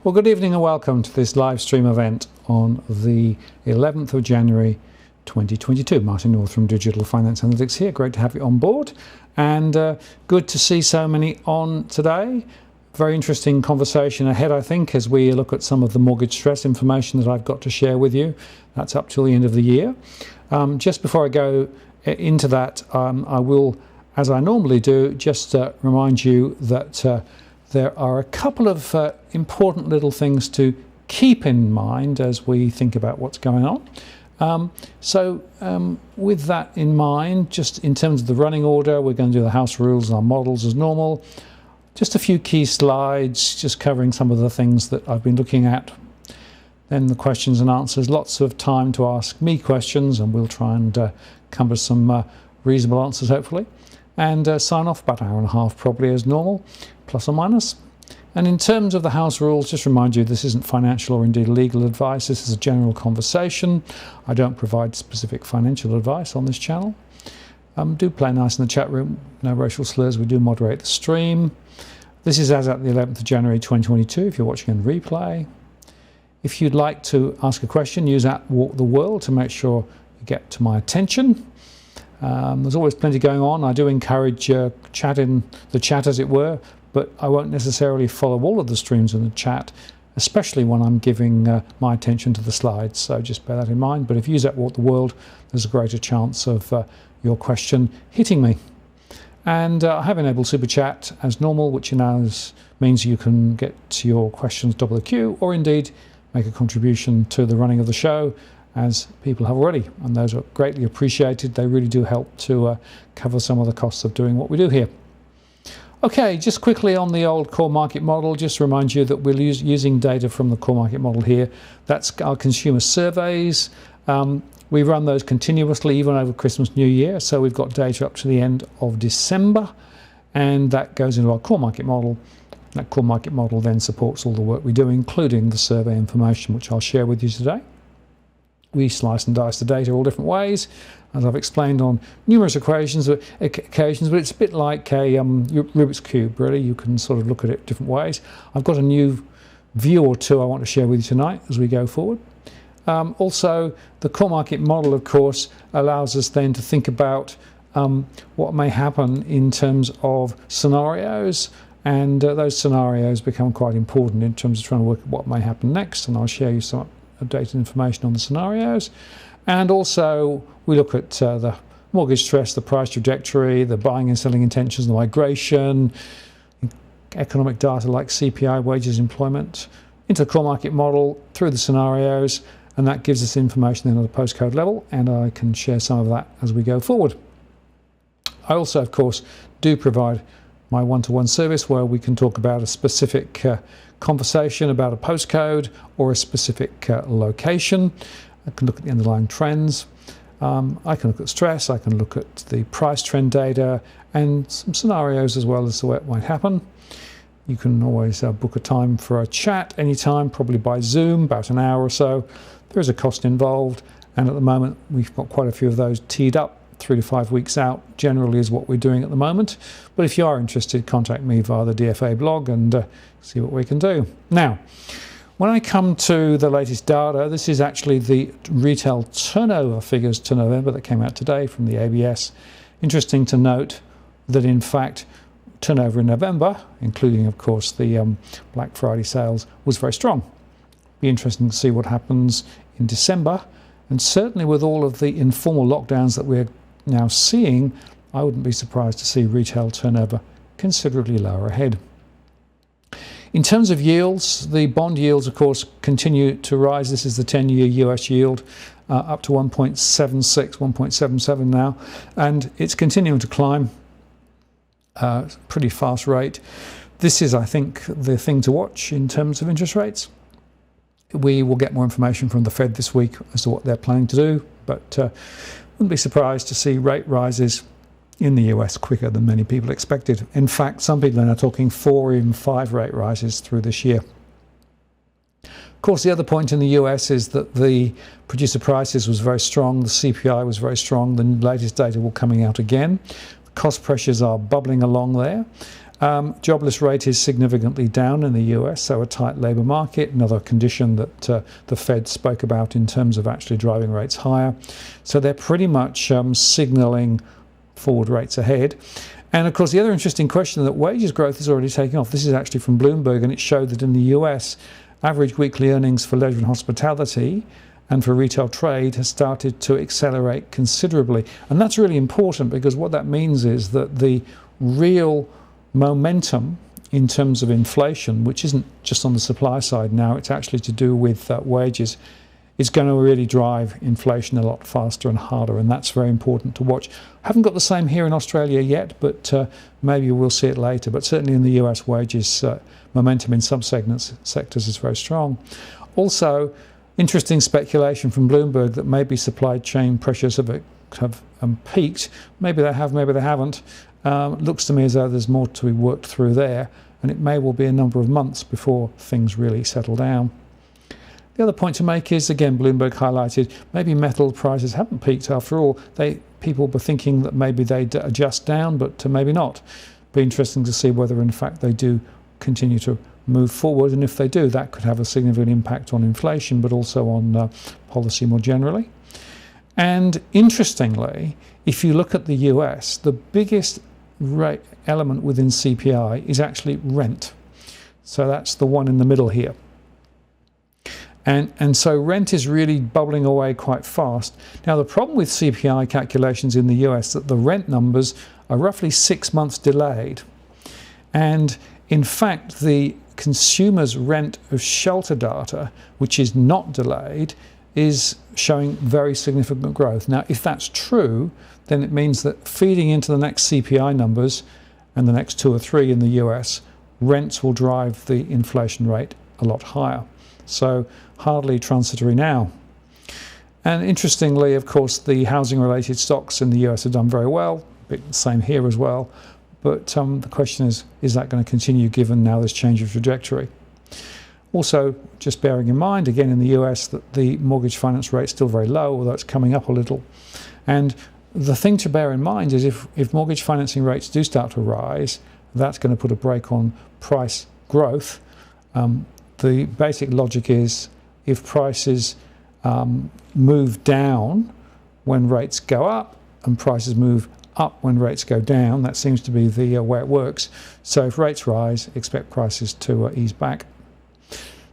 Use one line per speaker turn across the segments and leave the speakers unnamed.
Well, good evening and welcome to this live stream event on the 11th of January 2022. Martin North from Digital Finance Analytics here. Great to have you on board, and good to see so many on today. Very interesting conversation ahead, I think, as we look at some of the mortgage stress information that I've got to share with you. That's up till the end of the year. Just before I go into that, I will, as I normally do, just remind you that there are a couple of important little things to keep in mind as we think about what's going on. With that in mind, just in terms of the running order, we're going to do the house rules and our models as normal. Just a few key slides, just covering some of the things that I've been looking at. Then the questions and answers, lots of time to ask me questions, and we'll try and cover some reasonable answers, hopefully. And sign off about an hour and a half, probably as normal, plus or minus. And in terms of the house rules, just remind you this isn't financial or indeed legal advice. This is a general conversation. I don't provide specific financial advice on this channel. Do play nice in the chat room. No racial slurs. We do moderate the stream. This is as at the 11th of January 2022 if you're watching in replay. If you'd like to ask a question, use @WalkTheWorld to make sure you get to my attention. There's always plenty going on. I do encourage chat in the chat, as it were, but I won't necessarily follow all of the streams in the chat, especially when I'm giving my attention to the slides. So just bear that in mind. But if you use @WalkTheWorld, there's a greater chance of your question hitting me. And I have enabled Super Chat as normal, which means you can get to your questions double the queue, or indeed make a contribution to the running of the show, as people have already, and those are greatly appreciated. They really do help to cover some of the costs of doing what we do here. Okay, just quickly on the old core market model, just to remind you that we're using data from the core market model here. That's our consumer surveys. We run those continuously, even over Christmas, New Year, so we've got data up to the end of December, and that goes into our core market model. That core market model then supports all the work we do, including the survey information, which I'll share with you today. We slice and dice the data all different ways, as I've explained on numerous occasions, but it's a bit like a Rubik's Cube, really. You can sort of look at it different ways. I've got a new view or two I want to share with you tonight as we go forward. Also, the core market model, of course, allows us then to think about what may happen in terms of scenarios, and those scenarios become quite important in terms of trying to work at what may happen next, and I'll share you some updated information on the scenarios. And also we look at the mortgage stress, the price trajectory, the buying and selling intentions, the migration, economic data like CPI, wages, employment, into the core market model through the scenarios, and that gives us information then at the postcode level, and I can share some of that as we go forward. I also, of course, do provide my one-to-one service where we can talk about a specific conversation about a postcode or a specific location. I can look at the underlying trends. I can look at stress. I can look at the price trend data and some scenarios as well as to what might happen. You can always book a time for a chat anytime, probably by Zoom, about an hour or so. There is a cost involved, and at the moment we've got quite a few of those teed up. 3 to 5 weeks out generally is what we're doing at the moment. But if you are interested, contact me via the DFA blog and see what we can do. Now, when I come to the latest data, this is actually the retail turnover figures to November that came out today from the ABS. Interesting to note that in fact turnover in November, including of course the Black Friday sales, was very strong. Be interesting to see what happens in December, and certainly with all of the informal lockdowns that we're now seeing, I wouldn't be surprised to see retail turnover considerably lower ahead. In terms of yields, the bond yields, of course, continue to rise. This is the 10-year US yield, up to 1.76, 1.77 now, and it's continuing to climb pretty fast rate. This is, I think, the thing to watch in terms of interest rates. We will get more information from the Fed this week as to what they're planning to do, but wouldn't be surprised to see rate rises in the US quicker than many people expected. In fact, some people are now talking 4 or even 5 rate rises through this year. Of course, the other point in the US is that the producer prices was very strong, the CPI was very strong, the latest data will coming out again. The cost pressures are bubbling along there. Jobless rate is significantly down in the US, so a tight labour market, another condition that the Fed spoke about in terms of actually driving rates higher. So they're pretty much signalling forward rates ahead. And of course, the other interesting question, that wages growth is already taking off. This is actually from Bloomberg, and it showed that in the US, average weekly earnings for leisure and hospitality and for retail trade has started to accelerate considerably. And that's really important, because what that means is that the real momentum in terms of inflation, which isn't just on the supply side now, it's actually to do with wages, is going to really drive inflation a lot faster and harder, and that's very important to watch. Haven't got the same here in Australia yet, but maybe we'll see it later. But certainly in the US, wages momentum in some sectors is very strong. Also, interesting speculation from Bloomberg that maybe supply chain pressures have peaked. Maybe they have, maybe they haven't. Looks to me as though there's more to be worked through there, and it may well be a number of months before things really settle down. The other point to make is, again, Bloomberg highlighted, maybe metal prices haven't peaked after all. People were thinking that maybe they'd adjust down, but maybe not. Be interesting to see whether in fact they do continue to move forward, and if they do, that could have a significant impact on inflation, but also on policy more generally. And interestingly, if you look at the US, the biggest rate element within CPI is actually rent. So that's the one in the middle here. And so rent is really bubbling away quite fast. Now, the problem with CPI calculations in the US is that the rent numbers are roughly 6 months delayed. And in fact, the consumer's rent of shelter data, which is not delayed, is showing very significant growth. Now, if that's true, then it means that feeding into the next CPI numbers and the next 2 or 3 in the US, rents will drive the inflation rate a lot higher. So hardly transitory now. And interestingly, of course, the housing-related stocks in the US have done very well. A bit the same here as well. But the question is that going to continue given now this change of trajectory? Also, just bearing in mind, again in the US, that the mortgage finance rate is still very low, although it's coming up a little. And the thing to bear in mind is if mortgage financing rates do start to rise, that's going to put a brake on price growth. The basic logic is if prices move down when rates go up and prices move up when rates go down, that seems to be the way it works. So if rates rise, expect prices to ease back.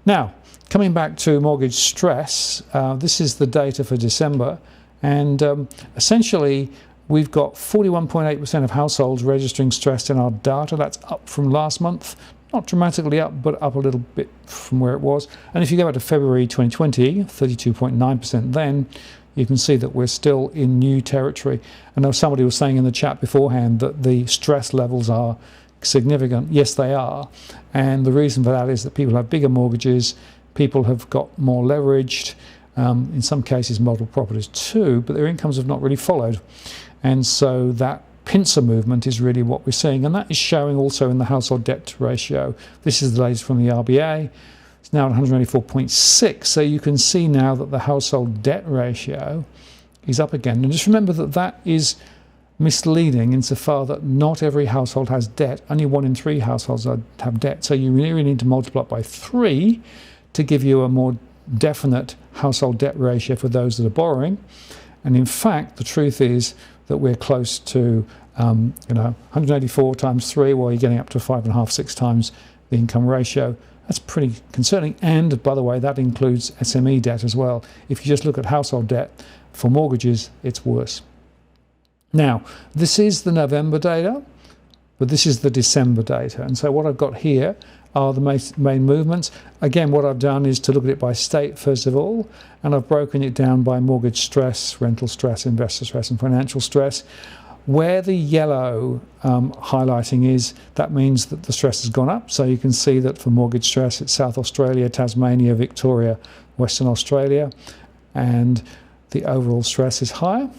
Now, coming back to mortgage stress, this is the data for December, and essentially we've got 41.8% of households registering stress in our data. That's up from last month. Not dramatically up, but up a little bit from where it was. And if you go back to February 2020, 32.9% then, you can see that we're still in new territory. I know somebody was saying in the chat beforehand that the stress levels are significant. Yes, they are. And the reason for that is that people have bigger mortgages, people have got more leveraged, in some cases multiple properties too, but their incomes have not really followed. And so that pincer movement is really what we're seeing, and that is showing also in the household debt ratio. This is the latest from the RBA. It's now at 184.6, so you can see now that the household debt ratio is up again. And just remember that that is misleading insofar that not every household has debt. Only 1 in 3 households have debt, so you really need to multiply it by 3 to give you a more definite household debt ratio for those that are borrowing. And in fact, the truth is that we're close to 184 times 3, while you're getting up to 5.5, 6 times the income ratio. That's pretty concerning. And by the way, that includes SME debt as well. If you just look at household debt for mortgages, it's worse. Now, this is the November data, but this is the December data. And so what I've got here are the main movements. Again, what I've done is to look at it by state first of all, and I've broken it down by mortgage stress, rental stress, investor stress, and financial stress. Where the yellow highlighting is, that means that the stress has gone up. So you can see that for mortgage stress, it's South Australia, Tasmania, Victoria, Western Australia, and the overall stress is higher.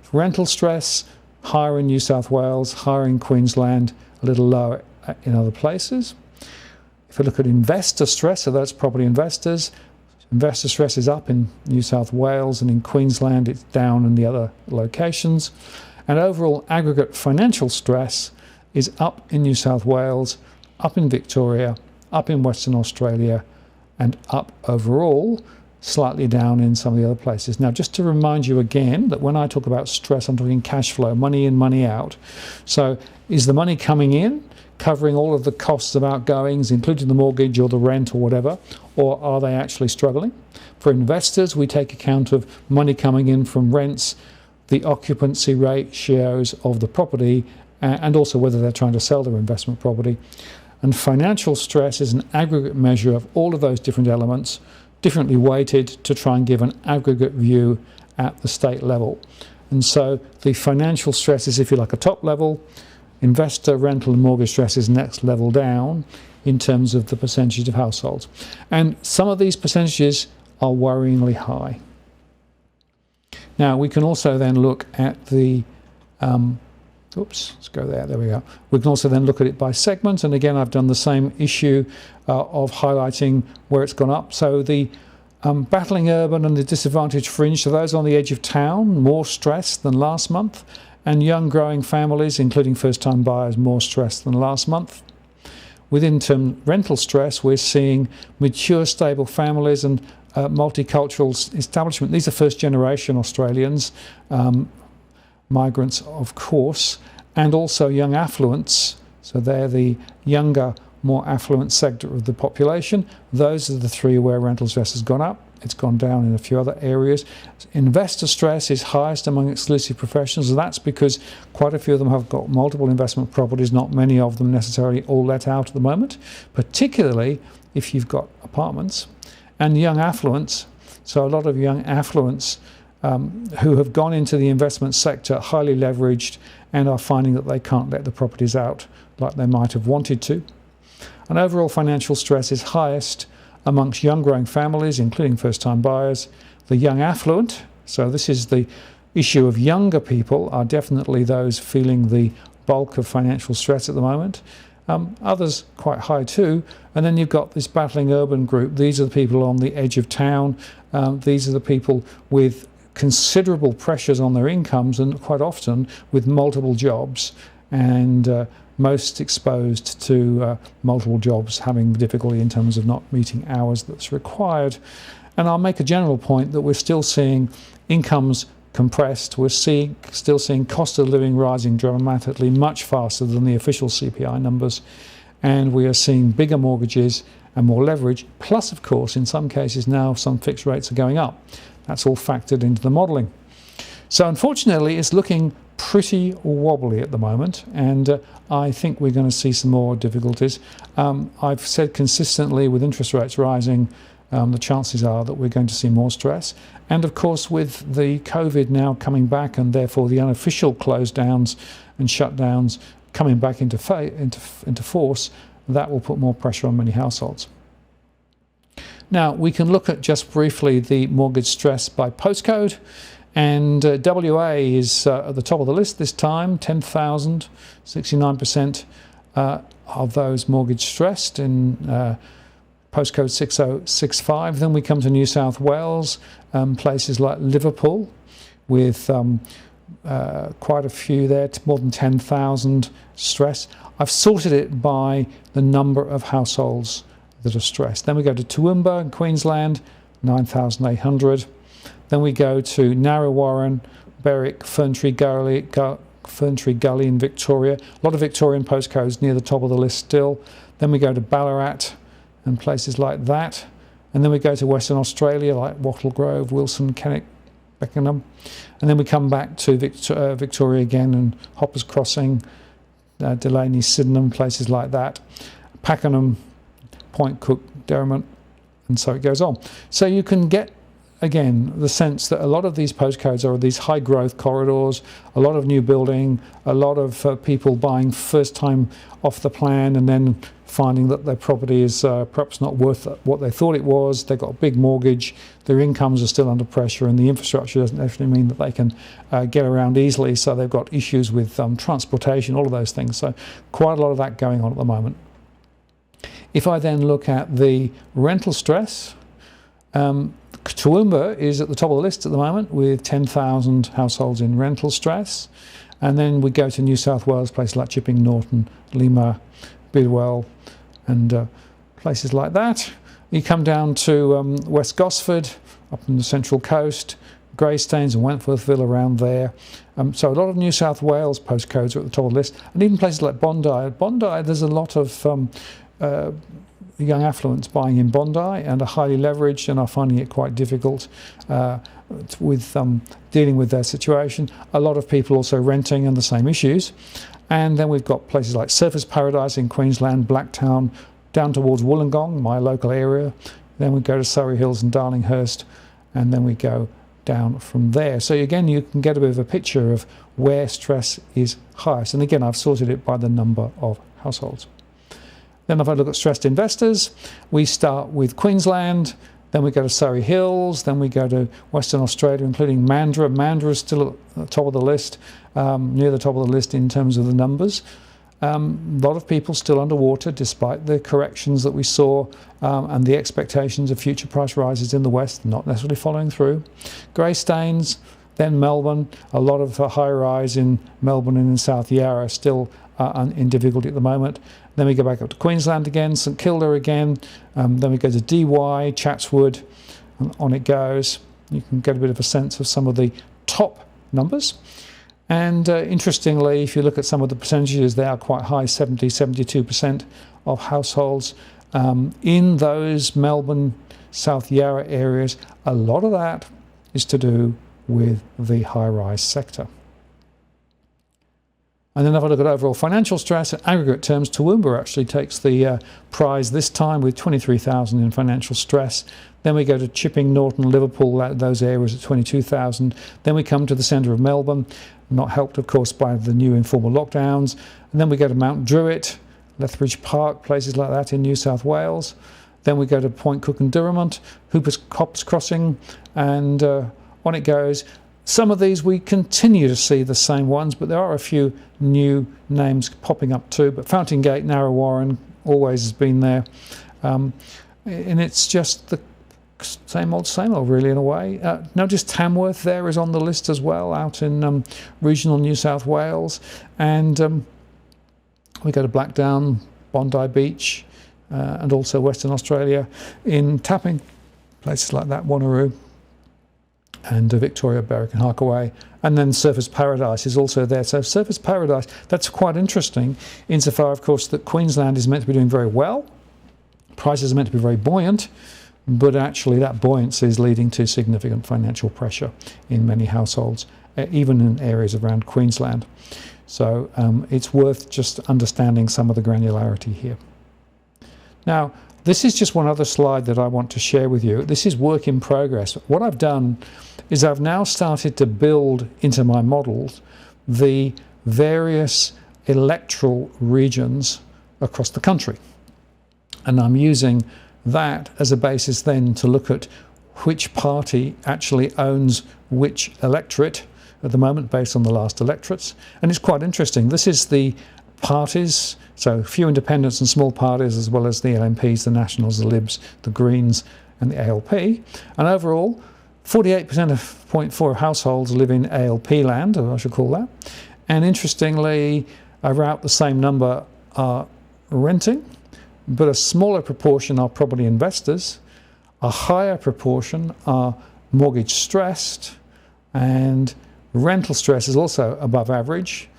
For rental stress, higher in New South Wales, higher in Queensland, a little lower in other places. If you look at investor stress, so that's property investors, investor stress is up in New South Wales, and in Queensland it's down in the other locations. And overall aggregate financial stress is up in New South Wales, up in Victoria, up in Western Australia, and up overall, slightly down in some of the other places. Now, just to remind you again that when I talk about stress, I'm talking cash flow, money in, money out. So is the money coming in, covering all of the costs of outgoings, including the mortgage or the rent or whatever, or are they actually struggling? For investors, we take account of money coming in from rents, the occupancy ratios of the property, and also whether they're trying to sell their investment property. And financial stress is an aggregate measure of all of those different elements, differently weighted to try and give an aggregate view at the state level. And so the financial stress is, if you like, a top level. Investor, rental and mortgage stress is next level down in terms of the percentage of households. And some of these percentages are worryingly high. Now, we can also then look at the let's go there we go. We can also then look at it by segment, and again I've done the same issue of highlighting where it's gone up. So the battling urban and the disadvantaged fringe, so those on the edge of town, more stress than last month, and young growing families, including first-time buyers, more stress than last month. Within rental stress, we're seeing mature, stable families and multicultural establishment. These are first-generation Australians, migrants, of course, and also young affluents. So they're the younger, more affluent sector of the population. Those are the three where rental stress has gone up. It's gone down in a few other areas. Investor stress is highest among exclusive professionals, and that's because quite a few of them have got multiple investment properties, not many of them necessarily all let out at the moment, particularly if you've got apartments. And young affluents, so a lot of young affluents who have gone into the investment sector highly leveraged and are finding that they can't let the properties out like they might have wanted to. And overall financial stress is highest amongst young growing families, including first-time buyers. The young affluent, so this is the issue of younger people, are definitely those feeling the bulk of financial stress at the moment. Others quite high too. And then you've got this battling urban group. These are the people on the edge of town. These are the people with considerable pressures on their incomes, and quite often with multiple jobs, and most exposed to multiple jobs having difficulty in terms of not meeting hours that's required. And I'll make a general point that we're still seeing incomes compressed. We're still seeing cost of living rising dramatically, much faster than the official CPI numbers, and we are seeing bigger mortgages and more leverage, plus of course in some cases now some fixed rates are going up. That's all factored into the modelling. So unfortunately it's looking pretty wobbly at the moment, and I think we're going to see some more difficulties. I've said consistently, with interest rates rising, the chances are that we're going to see more stress. And of course with the COVID now coming back, and therefore the unofficial close downs and shutdowns coming back into force, that will put more pressure on many households. Now we can look at just briefly the mortgage stress by postcode, and WA is at the top of the list this time, 10,000, 69% of those mortgage stressed in postcode 6065. Then we come to New South Wales, places like Liverpool with quite a few there, more than 10,000 stress. I've sorted it by the number of households that are stressed. Then we go to Toowoomba in Queensland, 9,800. Then we go to Narre Berwick, Ferntree Gully in Victoria. A lot of Victorian postcodes near the top of the list still. Then we go to Ballarat and places like that. And then we go to Western Australia, like Wattle Grove, Wilson, Kenwick, Beckenham. And then we come back to Victoria again, and Hoppers Crossing, Delaney, Sydenham, places like that. Pakenham, Point Cook, Derrimut, and so it goes on. So you can get, again, the sense that a lot of these postcodes are these high growth corridors, a lot of new building, a lot of people buying first time off the plan and then finding that their property is perhaps not worth what they thought it was. They've got a big mortgage, their incomes are still under pressure, and the infrastructure doesn't actually mean that they can get around easily, so they've got issues with transportation, all of those things. So quite a lot of that going on at the moment. If I then look at the rental stress, Toowoomba is at the top of the list at the moment with 10,000 households in rental stress. And then we go to New South Wales, places like Chipping Norton, Lima, Bidwell, and places like that. You come down to West Gosford, up on the Central Coast, Greystanes and Wentworthville around there. So a lot of New South Wales postcodes are at the top of the list, and even places like Bondi. Bondi, there's a lot of young affluents buying in Bondi and are highly leveraged and are finding it quite difficult with dealing with their situation. A lot of people also renting and the same issues. And then we've got places like Surfers Paradise in Queensland, Blacktown, down towards Wollongong, my local area. Then we go to Surrey Hills and Darlinghurst, and then we go down from there. So again, you can get a bit of a picture of where stress is highest. And again, I've sorted it by the number of households. Then if I look at stressed investors, we start with Queensland, then we go to Surrey Hills, then we go to Western Australia, including Mandurah. Mandurah is still at the top of the list, near the top of the list in terms of the numbers. A lot of people still underwater despite the corrections that we saw and the expectations of future price rises in the West not necessarily following through. Greystanes, then Melbourne, a lot of high rise in Melbourne and in South Yarra still in difficulty at the moment. Then we go back up to Queensland again, St Kilda again, then we go to DY, Chatswood, and on it goes. You can get a bit of a sense of some of the top numbers. And interestingly, if you look at some of the percentages, they are quite high, 72% of households in those Melbourne, South Yarra areas. A lot of that is to do with the high-rise sector. And then if I look at overall financial stress, in aggregate terms, Toowoomba actually takes the prize this time with 23,000 in financial stress. Then we go to Chipping, Norton, Liverpool, those areas at 22,000. Then we come to the centre of Melbourne, not helped, of course, by the new informal lockdowns. And then we go to Mount Druitt, Lethbridge Park, places like that in New South Wales. Then we go to Point Cook and Durham, Hoppers Crossing, and on it goes. Some of these we continue to see the same ones, but there are a few new names popping up too. But Fountain Gate, Narrow Warren always has been there. And it's just the same old really in a way. Notice Tamworth there is on the list as well, out in regional New South Wales. And we go to Blackdown, Bondi Beach, and also Western Australia in Tapping, places like that, Wanneroo, and Victoria, Berwick and Harkaway. And then Surfers Paradise is also there. So Surfers Paradise, that's quite interesting insofar, of course, that Queensland is meant to be doing very well. Prices are meant to be very buoyant, but actually that buoyancy is leading to significant financial pressure in many households, even in areas around Queensland. So it's worth just understanding some of the granularity here. Now, this is just one other slide that I want to share with you. This is work in progress. What I've done is I've now started to build into my models the various electoral regions across the country. And I'm using that as a basis then to look at which party actually owns which electorate at the moment based on the last electorates. And it's quite interesting. This is the parties, so few independents and small parties, as well as the LNPs, the Nationals, the Libs, the Greens and the ALP. And overall, 48% of 0.4 households live in ALP land, or I should call that. And interestingly, about the same number are renting, but a smaller proportion are property investors. A higher proportion are mortgage stressed, and rental stress is also above average,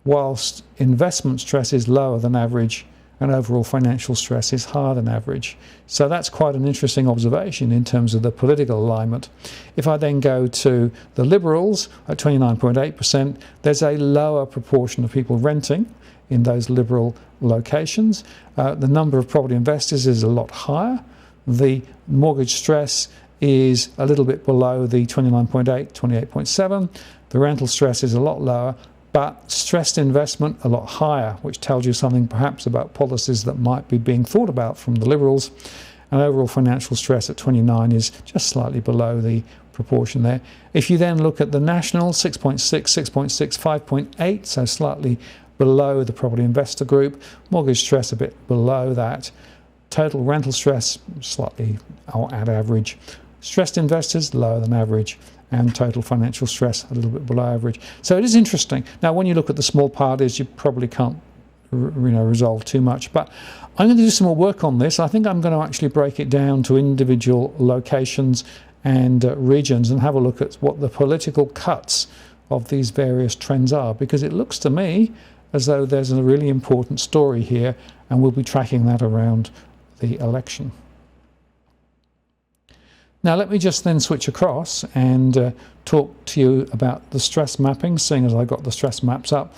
whilst investment stress is lower than average and overall financial stress is higher than average. So that's quite an interesting observation in terms of the political alignment. If I then go to the Liberals at 29.8%, there's a lower proportion of people renting in those Liberal locations. The number of property investors is a lot higher. The mortgage stress is a little bit below the 29.8, 28.7. The rental stress is a lot lower, but stressed investment a lot higher, which tells you something perhaps about policies that might be being thought about from the Liberals. And overall financial stress at 29 is just slightly below the proportion there. If you then look at the Nationals, 6.6, 6.6, 5.8, so slightly below the property investor group. Mortgage stress a bit below that. Total rental stress slightly at average. Stressed investors, lower than average, and total financial stress, a little bit below average. So it is interesting. Now, when you look at the small parties, you probably can't resolve too much, but I'm going to do some more work on this. I think I'm going to actually break it down to individual locations and regions and have a look at what the political cuts of these various trends are, because it looks to me as though there's a really important story here, and we'll be tracking that around the election. Now let me just then switch across and talk to you about the stress mapping, seeing as I got the stress maps up.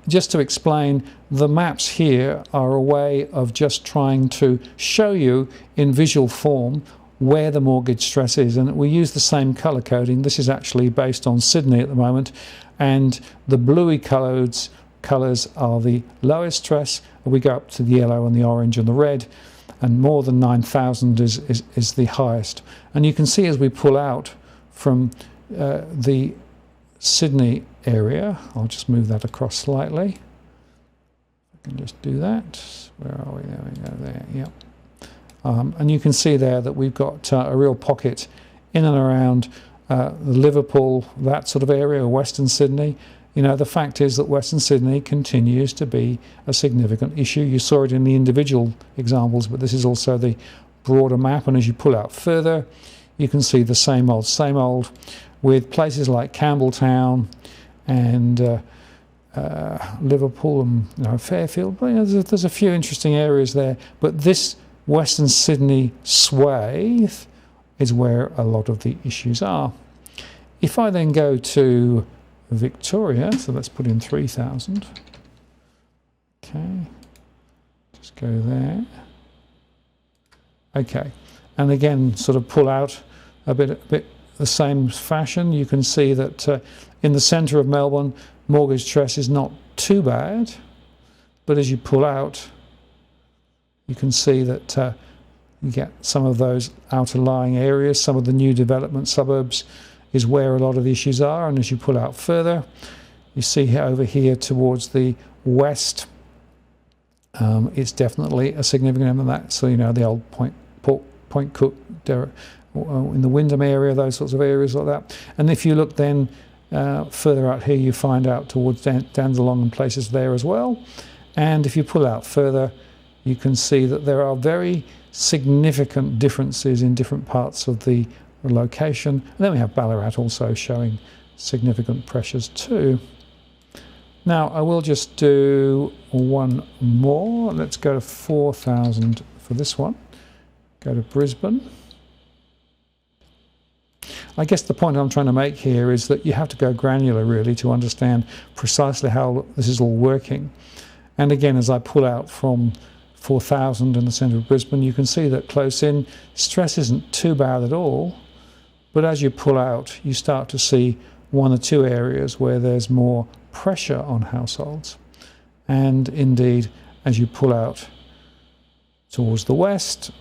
Just to explain, the maps here are a way of just trying to show you in visual form where the mortgage stress is, and we use the same colour coding. This is actually based on Sydney at the moment, and the bluey colours are the lowest stress. We go up to the yellow and the orange and the red, and more than 9,000 is the highest. And you can see as we pull out from the Sydney area, I'll just move that across slightly. I can just do that. Where are we? There we go, there, yep. And you can see there that we've got a real pocket in and around Liverpool, that sort of area, Western Sydney. You know, the fact is that Western Sydney continues to be a significant issue. You saw it in the individual examples, but this is also the broader map. And as you pull out further, you can see the same old, with places like Campbelltown and Liverpool and Fairfield. There's a few interesting areas there, but this Western Sydney swathe is where a lot of the issues are. If I then go to Victoria, so let's put in 3,000. Okay, just go there. Okay, and again, sort of pull out a bit the same fashion. You can see that in the centre of Melbourne, mortgage stress is not too bad, but as you pull out, you can see that you get some of those outer lying areas, some of the new development suburbs is where a lot of the issues are. And as you pull out further, you see over here towards the west, it's definitely a significant amount of that. So, you know, the old Point Cook, in the Wyndham area, those sorts of areas like that. And if you look then further out here, you find out towards Dandenong and places there as well. And if you pull out further, you can see that there are very significant differences in different parts of the location. And then we have Ballarat also showing significant pressures too. Now I will just do one more. Let's go to 4,000 for this one. Go to Brisbane. I guess the point I'm trying to make here is that you have to go granular really to understand precisely how this is all working. And again, as I pull out from 4,000 in the centre of Brisbane, you can see that close in, stress isn't too bad at all. But as you pull out, you start to see one or two areas where there's more pressure on households. And indeed, as you pull out towards the west,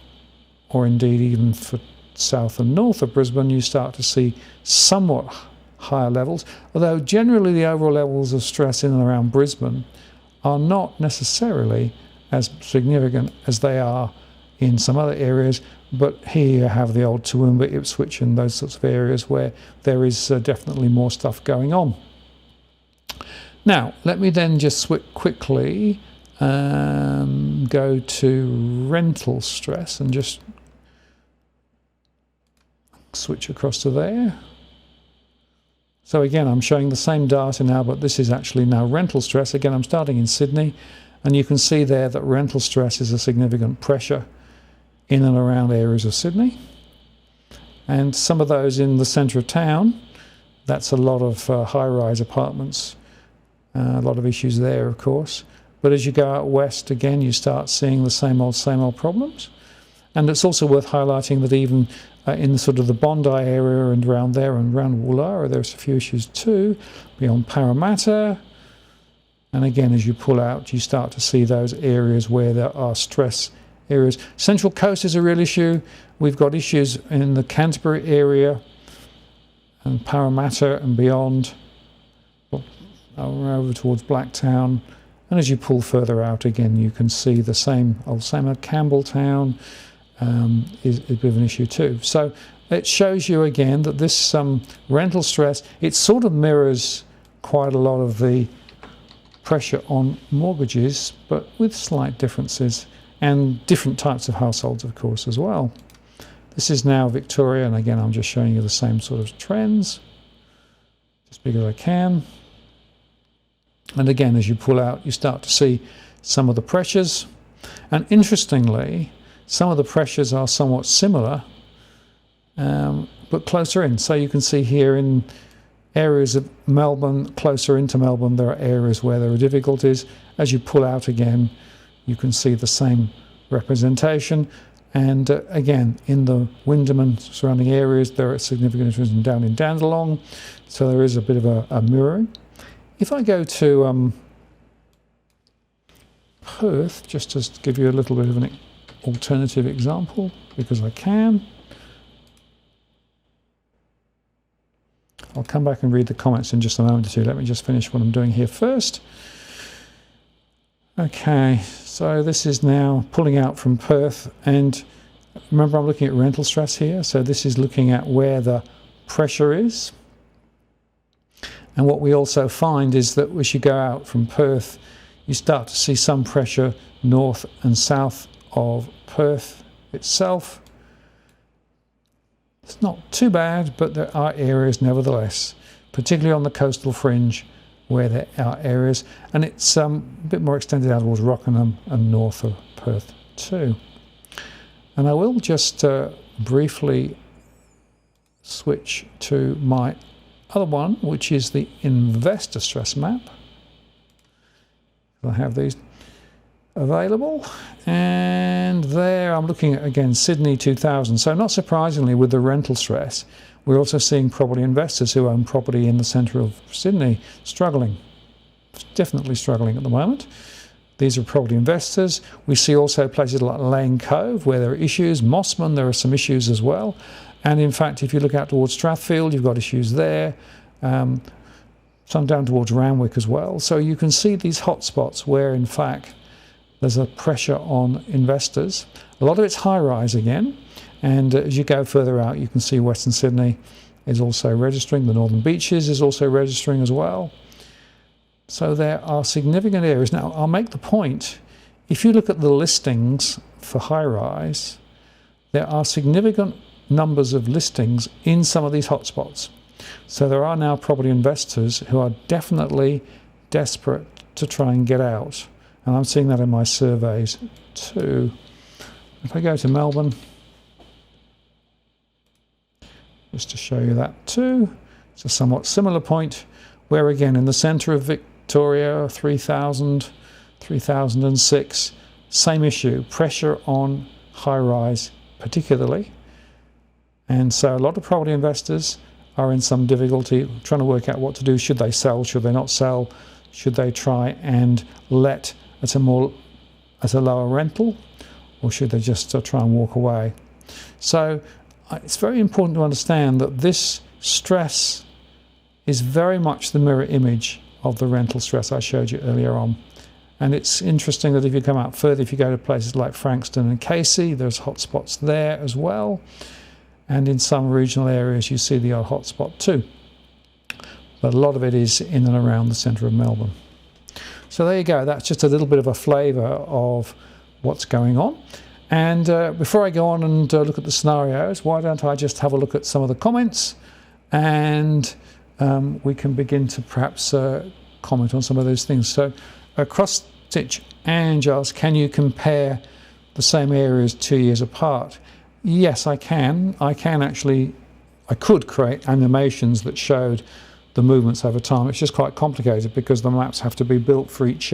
or indeed even for south and north of Brisbane, you start to see somewhat higher levels, although generally the overall levels of stress in and around Brisbane are not necessarily as significant as they are in some other areas. But here you have the old Toowoomba, Ipswich and those sorts of areas where there is definitely more stuff going on. Now, let me then just quickly go to rental stress and just switch across to there. So again, I'm showing the same data now, but this is actually now rental stress. Again, I'm starting in Sydney, and you can see there that rental stress is a significant pressure in and around areas of Sydney. And some of those in the centre of town, that's a lot of high-rise apartments, a lot of issues there, of course. But as you go out west, again, you start seeing the same old problems. And it's also worth highlighting that even in the sort of the Bondi area and around there and around Woollahra, there's a few issues too, beyond Parramatta. And again, as you pull out, you start to see those areas where there are stress areas. Central Coast is a real issue. We've got issues in the Canterbury area and Parramatta and beyond, over towards Blacktown. And as you pull further out again, you can see the same old Campbelltown is a bit of an issue too. So it shows you again that this rental stress, it sort of mirrors quite a lot of the pressure on mortgages, but with slight differences, and different types of households, of course, as well. This is now Victoria, and again, I'm just showing you the same sort of trends, as big as I can. And again, as you pull out, you start to see some of the pressures. And interestingly, some of the pressures are somewhat similar, but closer in. So you can see here in areas of Melbourne, closer into Melbourne, there are areas where there are difficulties. As you pull out again, you can see the same representation. And again, in the Wyndham and surrounding areas, there are significant issues down in Dandenong. So there is a bit of a mirroring. If I go to Perth, just to give you a little bit of an alternative example, because I can. I'll come back and read the comments in just a moment or two. Let me just finish what I'm doing here first. Okay, so this is now pulling out from Perth, and remember I'm looking at rental stress here, so this is looking at where the pressure is. And what we also find is that as you go out from Perth, you start to see some pressure north and south of Perth itself. It's not too bad, but there are areas nevertheless, particularly on the coastal fringe, where there are areas, and it's a bit more extended out towards Rockingham and north of Perth too. And I will just briefly switch to my other one, which is the investor stress map. I have these available, and there I'm looking at again Sydney 2000. So not surprisingly, with the rental stress, we're also seeing property investors who own property in the centre of Sydney struggling, definitely struggling at the moment. These are property investors. We see also places like Lane Cove where there are issues. Mossman, there are some issues as well. And in fact, if you look out towards Strathfield, you've got issues there. Some down towards Randwick as well. So you can see these hotspots where in fact there's a pressure on investors. A lot of it's high rise again. And as you go further out, you can see Western Sydney is also registering. The Northern Beaches is also registering as well. So there are significant areas. Now, I'll make the point, if you look at the listings for high rise, there are significant numbers of listings in some of these hotspots. So there are now property investors who are definitely desperate to try and get out. And I'm seeing that in my surveys too. If I go to Melbourne, just to show you that too, it's a somewhat similar point where again in the centre of Victoria, 3000, 3006, same issue, pressure on high rise particularly. And so a lot of property investors are in some difficulty trying to work out what to do. Should they sell? Should they not sell? Should they try and let at a lower rental, or should they just try and walk away? So it's very important to understand that this stress is very much the mirror image of the rental stress I showed you earlier on. And it's interesting that if you come out further, if you go to places like Frankston and Casey, there's hotspots there as well. And in some regional areas, you see the odd hotspot too. But a lot of it is in and around the centre of Melbourne. So there you go. That's just a little bit of a flavour of what's going on. And before I go on and look at the scenarios, why don't I just have a look at some of the comments, and we can begin to perhaps comment on some of those things. So Cross Stitch Ange asks, can you compare the same areas 2 years apart? Yes, I can. I could create animations that showed the movements over time. It's just quite complicated because the maps have to be built for each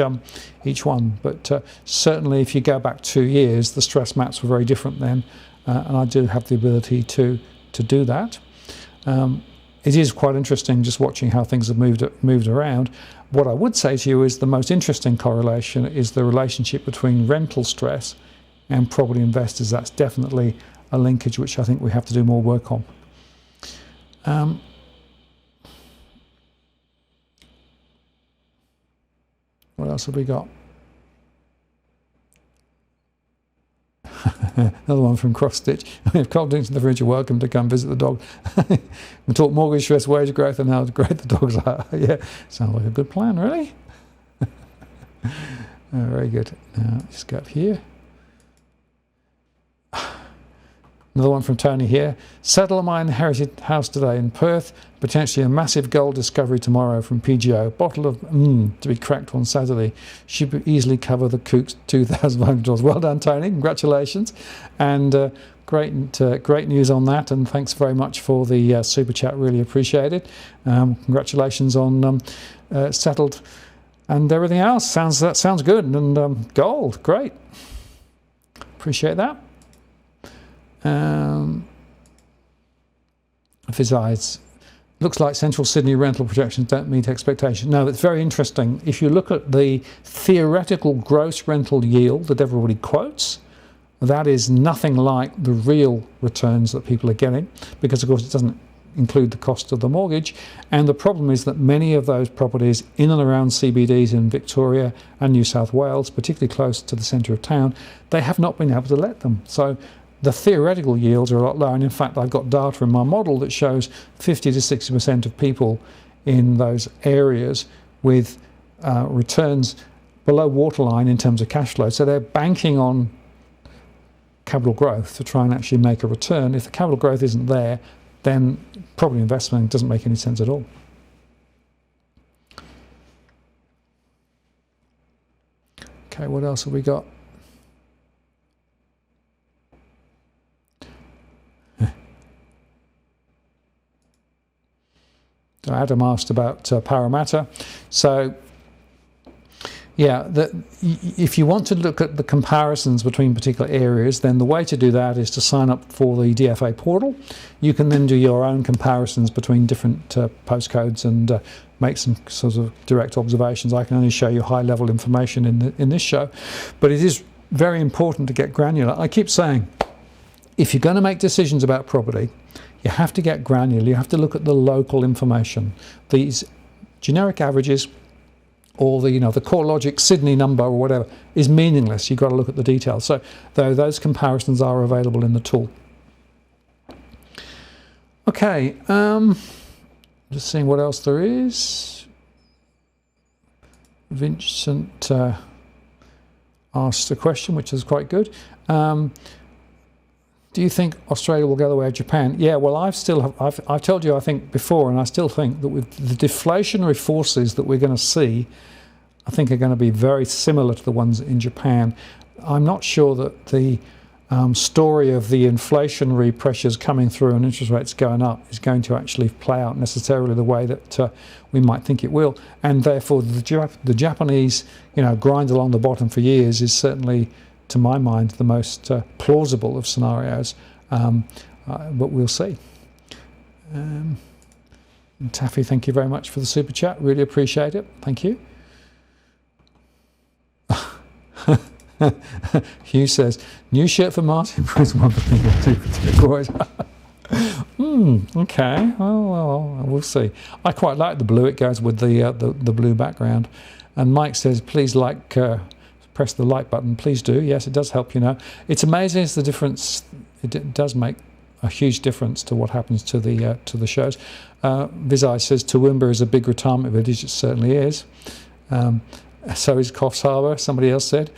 one. But certainly if you go back 2 years, the stress maps were very different then, and I do have the ability to do that. It is quite interesting just watching how things have moved around. What I would say to you is the most interesting correlation is the relationship between rental stress and property investors. That's definitely a linkage which I think we have to do more work on. What else have we got? Another one from Cross Stitch. If Coldings in the fridge, you're welcome to come visit the dog. We talk mortgage stress, wage growth, and how great the dogs are. Yeah, sounds like a good plan, really. Very good. Now, just go up here. Another one from Tony here. Settle on my inherited house today in Perth. Potentially a massive gold discovery tomorrow from PGO. Bottle of to be cracked on Saturday. Should easily cover the Cook's $2,500. Well done, Tony. Congratulations. And great news on that. And thanks very much for the super chat. Really appreciate it. Congratulations on settled and everything else. That sounds good. And gold, great. Appreciate that. Besides, looks like central Sydney rental projections don't meet expectations. No, it's very interesting. If you look at the theoretical gross rental yield that everybody quotes, that is nothing like the real returns that people are getting, because of course it doesn't include the cost of the mortgage. And the problem is that many of those properties in and around CBDs in Victoria and New South Wales, particularly close to the centre of town, they have not been able to let them. So the theoretical yields are a lot lower, and in fact I've got data in my model that shows 50 to 60% of people in those areas with returns below waterline in terms of cash flow. So they're banking on capital growth to try and actually make a return. If the capital growth isn't there, then property investment doesn't make any sense at all. Okay, what else have we got? Adam asked about Parramatta. So, yeah, if you want to look at the comparisons between particular areas, then the way to do that is to sign up for the DFA portal. You can then do your own comparisons between different postcodes and make some sort of direct observations. I can only show you high-level information in this show, but it is very important to get granular. I keep saying, if you're going to make decisions about property, you have to get granular. You have to look at the local information. These generic averages, or the CoreLogic Sydney number or whatever, is meaningless. You've got to look at the details. So, though those comparisons are available in the tool. Okay, just seeing what else there is. Vincent asked a question, which is quite good. Do you think Australia will go the way of Japan? Yeah, well, I've told you, I think, before, and I still think that with the deflationary forces that we're going to see, I think are going to be very similar to the ones in Japan. I'm not sure that the story of the inflationary pressures coming through and interest rates going up is going to actually play out necessarily the way that we might think it will. And therefore, the Japanese, grind along the bottom for years is certainly, to my mind, the most plausible of scenarios, but we'll see. Taffy, thank you very much for the super chat. Really appreciate it. Thank you. Hugh says, new shirt for Martin. Okay. Well, we'll see. I quite like the blue. It goes with the blue background. And Mike says, please press the like button. Please do. Yes, it does help. It's amazing. It's the difference. It does make a huge difference to what happens to the shows. Vizai says Toowoomba is a big retirement village. It certainly is. So is Coffs Harbour. Somebody else said.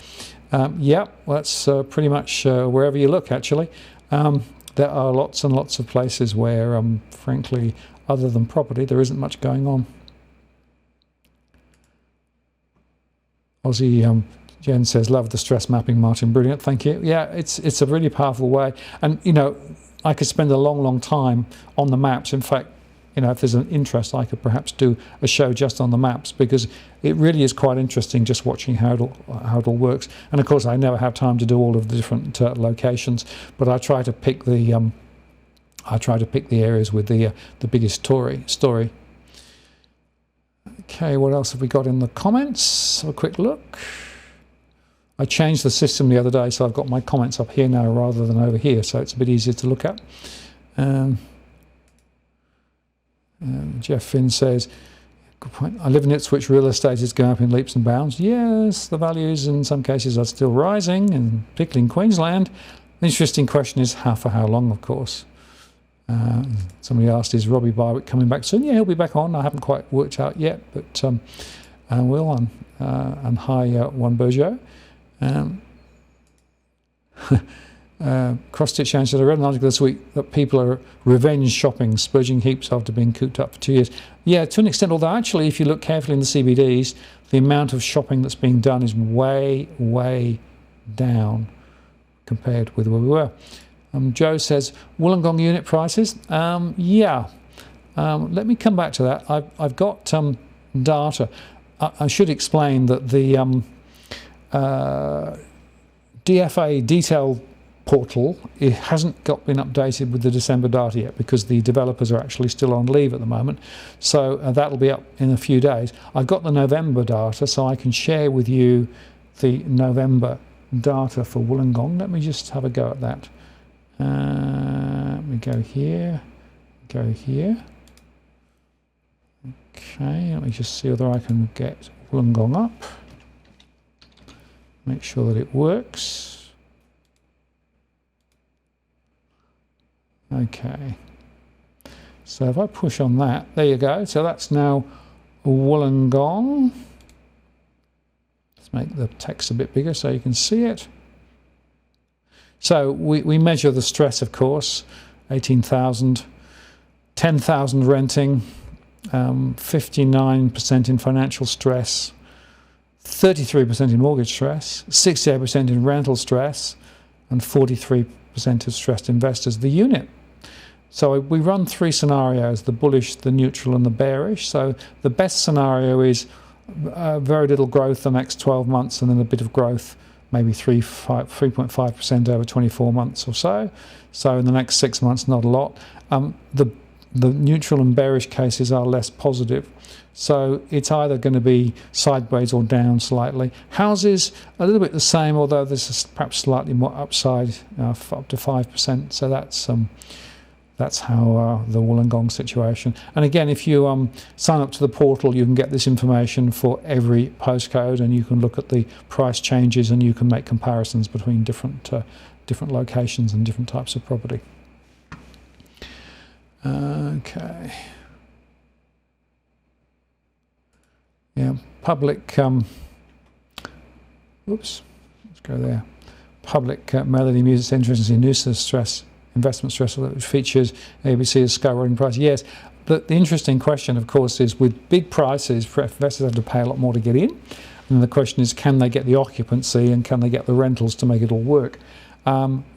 Yeah, well, that's pretty much wherever you look. Actually, there are lots and lots of places where, frankly, other than property, there isn't much going on. Aussie Jen says, love the stress mapping, Martin. Brilliant, thank you. Yeah, it's a really powerful way. And, I could spend a long, long time on the maps. In fact, if there's an interest, I could perhaps do a show just on the maps, because it really is quite interesting just watching how it all works. And, of course, I never have time to do all of the different locations, but I try to pick the areas with the biggest story. Okay, what else have we got in the comments? Have a quick look. I changed the system the other day, so I've got my comments up here now rather than over here, so it's a bit easier to look at. Jeff Finn says, good point. I live in Ipswich, real estate is going up in leaps and bounds. Yes, the values in some cases are still rising, and particularly in Queensland. interesting question is for how long, of course. Somebody asked, is Robbie Barwick coming back soon? Yeah, he'll be back on. I haven't quite worked out yet, but I will. And hi, Juan Burjo. Cross-stitch answered, I read an article this week that people are revenge shopping, splurging heaps after being cooped up for 2 years. Yeah, to an extent, although actually if you look carefully in the CBDs, the amount of shopping that's being done is way, way down compared with where we were. Joe says, Wollongong unit prices? Yeah. Let me come back to that. I've got data. I should explain that the DFA detail portal, it hasn't been updated with the December data yet because the developers are actually still on leave at the moment. So that'll be up in a few days. I've got the November data, so I can share with you the November data for Wollongong. Let me just have a go at that. Let me go here, go here. Okay, let me just see whether I can get Wollongong up. Make sure that it works. Okay, so if I push on that, there you go. So that's now Wollongong. Let's make the text a bit bigger so you can see it. So we measure the stress, of course, 18,000, 10,000 renting, 59% in financial stress, 33% in mortgage stress, 68% in rental stress, and 43% of stressed investors. The unit. So we run three scenarios, the bullish, the neutral, and the bearish. So the best scenario is very little growth the next 12 months and then a bit of growth, maybe 3.5% over 24 months or so. So in the next 6 months, not a lot. The neutral and bearish cases are less positive. So it's either going to be sideways or down slightly. Houses, a little bit the same, although there's perhaps slightly more upside, up to 5%. So that's how the Wollongong situation. And again, if you sign up to the portal, you can get this information for every postcode, and you can look at the price changes, and you can make comparisons between different locations and different types of property. Okay. Yeah, public. Oops, let's go there. Public melody music centers in nuisance stress. Investment stress, which features ABC as skyrocketing price. Yes, but the interesting question, of course, is with big prices, investors have to pay a lot more to get in. And the question is, can they get the occupancy and can they get the rentals to make it all work?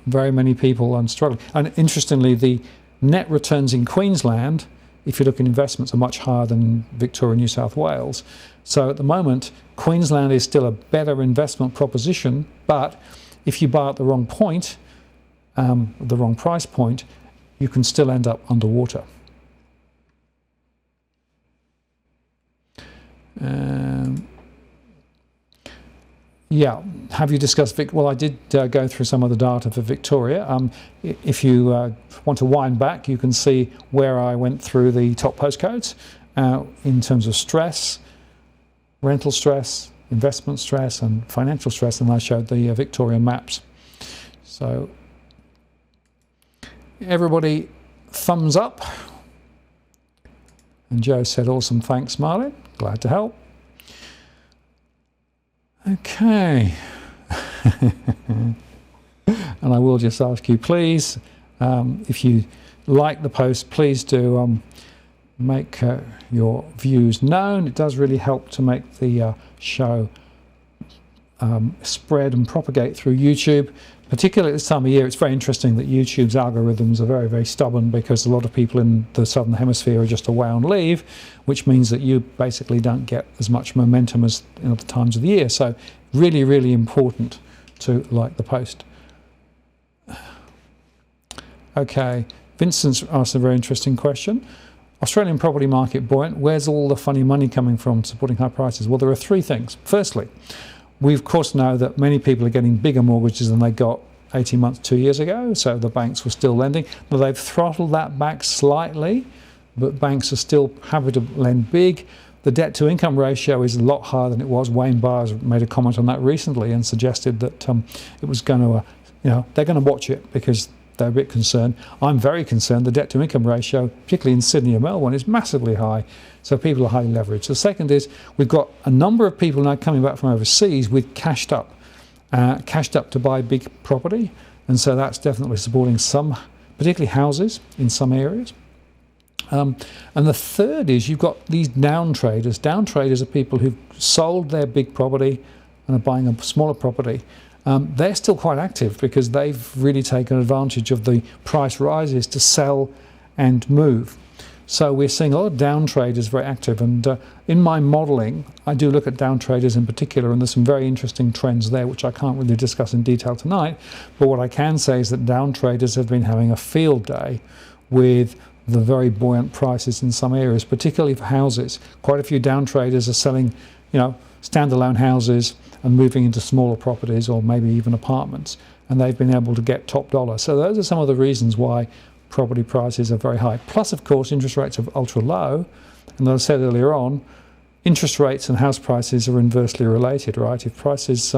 Very many people are struggling. And interestingly, the net returns in Queensland, if you look at investments, are much higher than Victoria and New South Wales. So at the moment, Queensland is still a better investment proposition, but if you buy at the wrong point, the wrong price point, you can still end up underwater. Yeah, have you discussed well, I did go through some of the data for Victoria. If you want to wind back, you can see where I went through the top postcodes in terms of stress, rental stress, investment stress, and financial stress, and I showed the Victoria maps. So everybody, thumbs up. And Joe said, awesome, thanks, Marlin. Glad to help. Okay. And I will just ask you, please, if you like the post, please do make your views known. It does really help to make the show spread and propagate through YouTube. Particularly at this time of year, it's very interesting that YouTube's algorithms are very, very stubborn because a lot of people in the Southern Hemisphere are just away on leave, which means that you basically don't get as much momentum as in other times of the year. So really, really important to like the post. Okay, Vincent's asked a very interesting question. Australian property market buoyant, where's all the funny money coming from supporting high prices? Well, there are three things. Firstly, we of course know that many people are getting bigger mortgages than they got 18 months, 2 years ago, so the banks were still lending. Now they've throttled that back slightly, but banks are still happy to lend big. The debt to income ratio is a lot higher than it was. Wayne Byers made a comment on that recently and suggested that it was going to they're going to watch it because they're a bit concerned. I'm very concerned. The debt to income ratio, particularly in Sydney and Melbourne, is massively high. So people are highly leveraged. The second is we've got a number of people now coming back from overseas with cashed up to buy big property. And so that's definitely supporting some, particularly houses in some areas. And the third is you've got these down traders. Down traders are people who've sold their big property and are buying a smaller property. They're still quite active because they've really taken advantage of the price rises to sell and move. So we're seeing a lot of down traders very active. And in my modelling, I do look at down traders in particular, and there's some very interesting trends there, which I can't really discuss in detail tonight. But what I can say is that down traders have been having a field day with the very buoyant prices in some areas, particularly for houses. Quite a few down traders are selling, standalone houses and moving into smaller properties or maybe even apartments, and they've been able to get top dollar. So those are some of the reasons why property prices are very high. Plus, of course, interest rates are ultra low, and as I said earlier on, interest rates and house prices are inversely related, right? If prices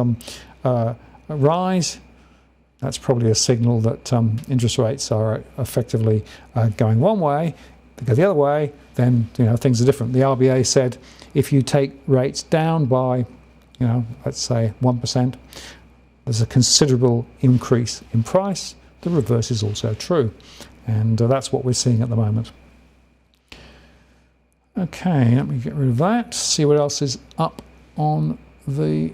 rise, that's probably a signal that interest rates are effectively going one way. If they go the other way, then things are different. The RBA said if you take rates down by, let's say 1%, there's a considerable increase in price. The reverse is also true, and that's what we're seeing at the moment. Okay, let me get rid of that. See what else is up on the.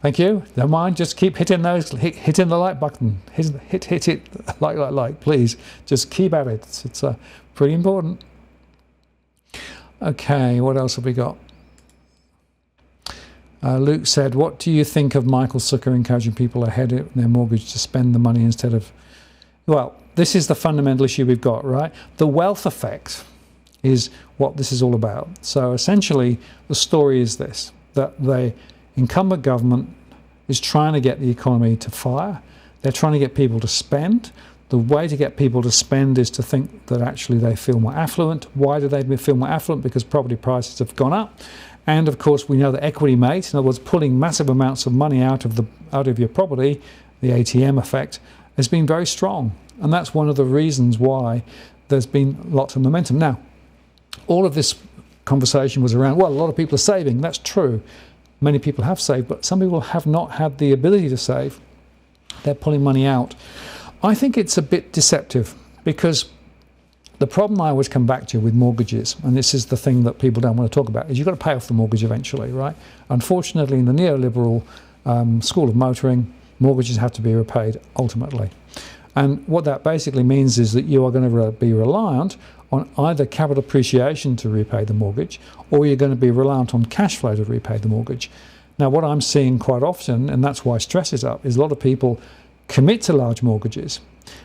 Thank you. Don't mind. Just keep hitting those. Hitting the like button. Hit it. Like. Please. Just keep at it. It's pretty important. Okay. What else have we got? Luke said, "What do you think of Michael Zucker encouraging people ahead of their mortgage to spend the money instead of?" Well, this is the fundamental issue we've got, right? The wealth effect is what this is all about. So essentially, the story is this: that the incumbent government is trying to get the economy to fire. They're trying to get people to spend. The way to get people to spend is to think that actually they feel more affluent. Why do they feel more affluent? Because property prices have gone up. And of course, we know that equity mate, in other words, pulling massive amounts of money out of your property, the ATM effect, has been very strong. And that's one of the reasons why there's been lots of momentum. Now, all of this conversation was around, well, a lot of people are saving. That's true. Many people have saved, but some people have not had the ability to save. They're pulling money out. I think it's a bit deceptive because the problem I always come back to with mortgages, and this is the thing that people don't want to talk about, is you've got to pay off the mortgage eventually, right? Unfortunately, in the neoliberal school of motoring, mortgages have to be repaid ultimately. And what that basically means is that you are going to be reliant on either capital appreciation to repay the mortgage, or you're going to be reliant on cash flow to repay the mortgage. Now, what I'm seeing quite often, and that's why stress is up, is a lot of people commit to large mortgages,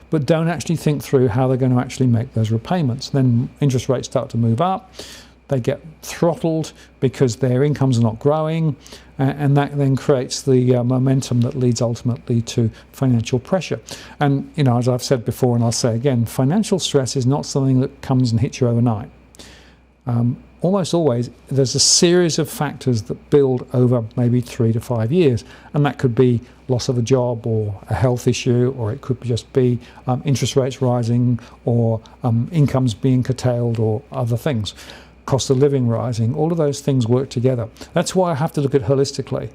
but don't actually think through how they're going to actually make those repayments. Then interest rates start to move up, they get throttled because their incomes are not growing, and that then creates the momentum that leads ultimately to financial pressure. And as I've said before, and I'll say again, financial stress is not something that comes and hits you overnight. Almost always there's a series of factors that build over maybe 3 to 5 years, and that could be loss of a job or a health issue, or it could just be interest rates rising, or incomes being curtailed, or other things. Cost of living rising, all of those things work together. That's why I have to look at it holistically.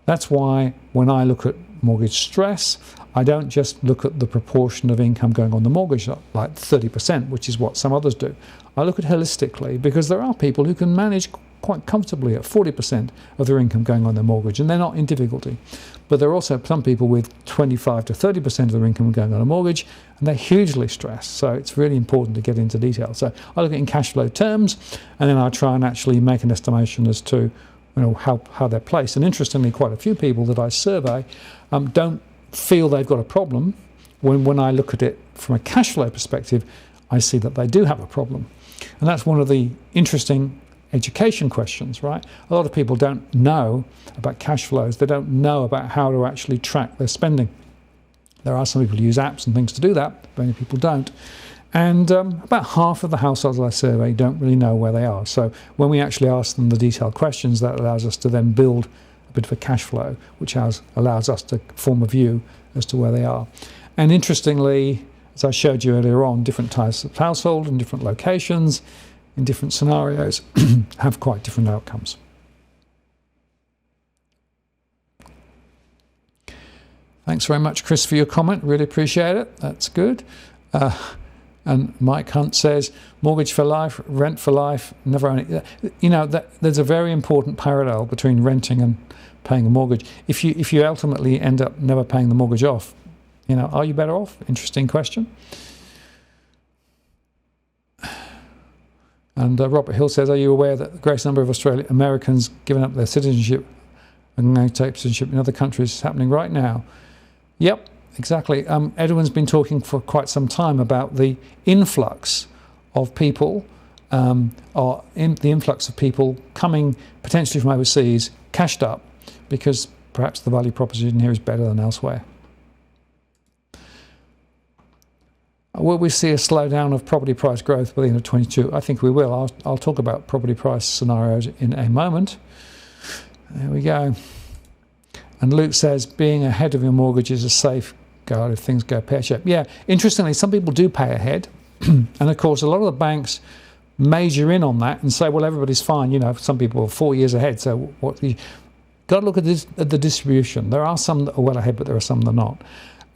That's why when I look at mortgage stress, I don't just look at the proportion of income going on the mortgage, like 30%, which is what some others do. I look at it holistically, because there are people who can manage quite comfortably at 40% of their income going on their mortgage, and they're not in difficulty. But there are also some people with 25 to 30% of their income going on a mortgage, and they're hugely stressed. So it's really important to get into detail. So I look at it in cash flow terms, and then I try and actually make an estimation as to how they're placed. And interestingly, quite a few people that I survey don't feel they've got a problem. When I look at it from a cash flow perspective, I see that they do have a problem. And that's one of the interesting education questions, right? A lot of people don't know about cash flows. They don't know about how to actually track their spending. There are some people who use apps and things to do that, but many people don't. And about half of the households I survey don't really know where they are. So when we actually ask them the detailed questions, that allows us to then build a bit of a cash flow, which allows us to form a view as to where they are. And interestingly, as I showed you earlier on, different types of household in different locations, in different scenarios, have quite different outcomes. Thanks very much, Chris, for your comment. Really appreciate it. That's good. And Mike Hunt says, mortgage for life, rent for life, never own it. You know, there's a very important parallel between renting and paying a mortgage. If you ultimately end up never paying the mortgage off, you know, are you better off? Interesting question. And Robert Hill says, are you aware that the greatest number of Australian Americans giving up their citizenship and going to take citizenship in other countries is happening right now? Yep. Exactly. Edwin's been talking for quite some time about the influx of people, the influx of people coming potentially from overseas, cashed up, because perhaps the value proposition here is better than elsewhere. Will we see a slowdown of property price growth by the end of 22? I think we will. I'll talk about property price scenarios in a moment. There we go. And Luke says, being ahead of your mortgage is a safeguard if things go pear-shaped. Yeah, interestingly, some people do pay ahead. And of course, a lot of the banks major in on that and say, well, everybody's fine. You know, some people are 4 years ahead. So what you got to look at the distribution. There are some that are well ahead, but there are some that are not.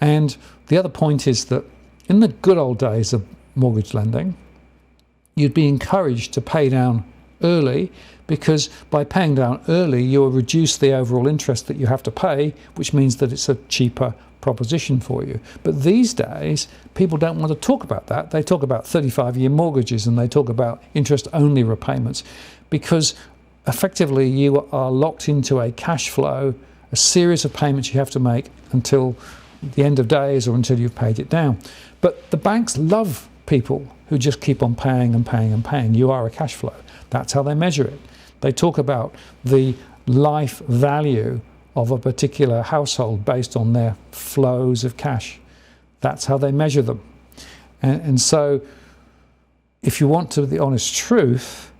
And the other point is that in the good old days of mortgage lending, you'd be encouraged to pay down early, because by paying down early, you'll reduce the overall interest that you have to pay, which means that it's a cheaper proposition for you. But these days, people don't want to talk about that. They talk about 35-year mortgages and they talk about interest-only repayments, because effectively you are locked into a cash flow, a series of payments you have to make until the end of days or until you've paid it down. But the banks love people who just keep on paying and paying and paying. You are a cash flow. That's how they measure it. They talk about the life value of a particular household based on their flows of cash. That's how they measure them. And so if you want to the honest truth,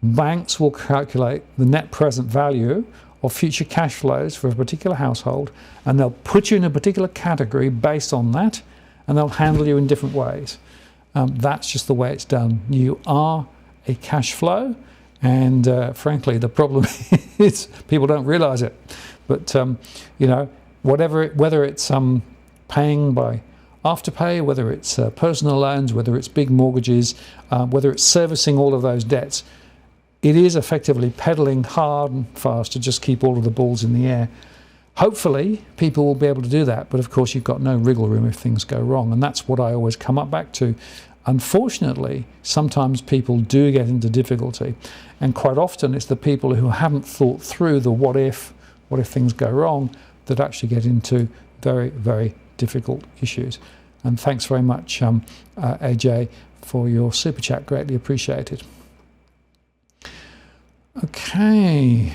banks will calculate the net present value of future cash flows for a particular household, and they'll put you in a particular category based on that, and they'll handle you in different ways. That's just the way it's done. You are a cash flow, and frankly, the problem is people don't realize it. But you know, whether it's paying by afterpay, whether it's personal loans, whether it's big mortgages, whether it's servicing all of those debts, it is effectively pedaling hard and fast to just keep all of the balls in the air. Hopefully, people will be able to do that, but of course, you've got no wriggle room if things go wrong, and that's what I always come up back to. Unfortunately, sometimes people do get into difficulty, and quite often it's the people who haven't thought through the what if things go wrong, that actually get into very, very difficult issues. And thanks very much, AJ, for your super chat. Greatly appreciated. Okay.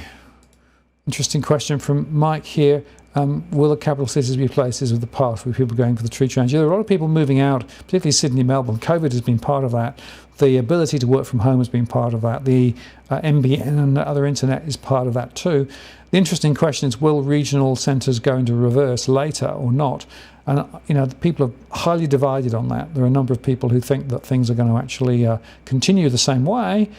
Interesting question from Mike here. Will the capital cities be places of the past with people going for the tree change? There are a lot of people moving out, particularly Sydney, Melbourne. COVID has been part of that. The ability to work from home has been part of that. The NBN and the other internet is part of that too. The interesting question is, will regional centres go into reverse later or not? And you know, people are highly divided on that. There are a number of people who think that things are going to actually continue the same way.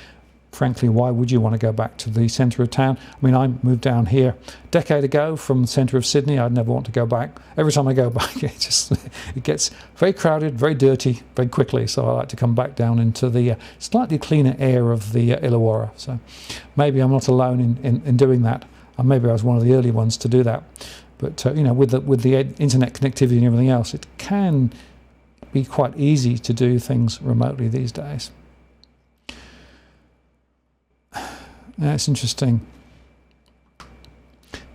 Frankly, why would you want to go back to the centre of town? I mean, I moved down here a decade ago from the centre of Sydney. I'd never want to go back. Every time I go back, it gets very crowded, very dirty, very quickly. So I like to come back down into the slightly cleaner air of the Illawarra. So maybe I'm not alone in doing that. Maybe I was one of the early ones to do that. But you know, with the internet connectivity and everything else, it can be quite easy to do things remotely these days. That's interesting.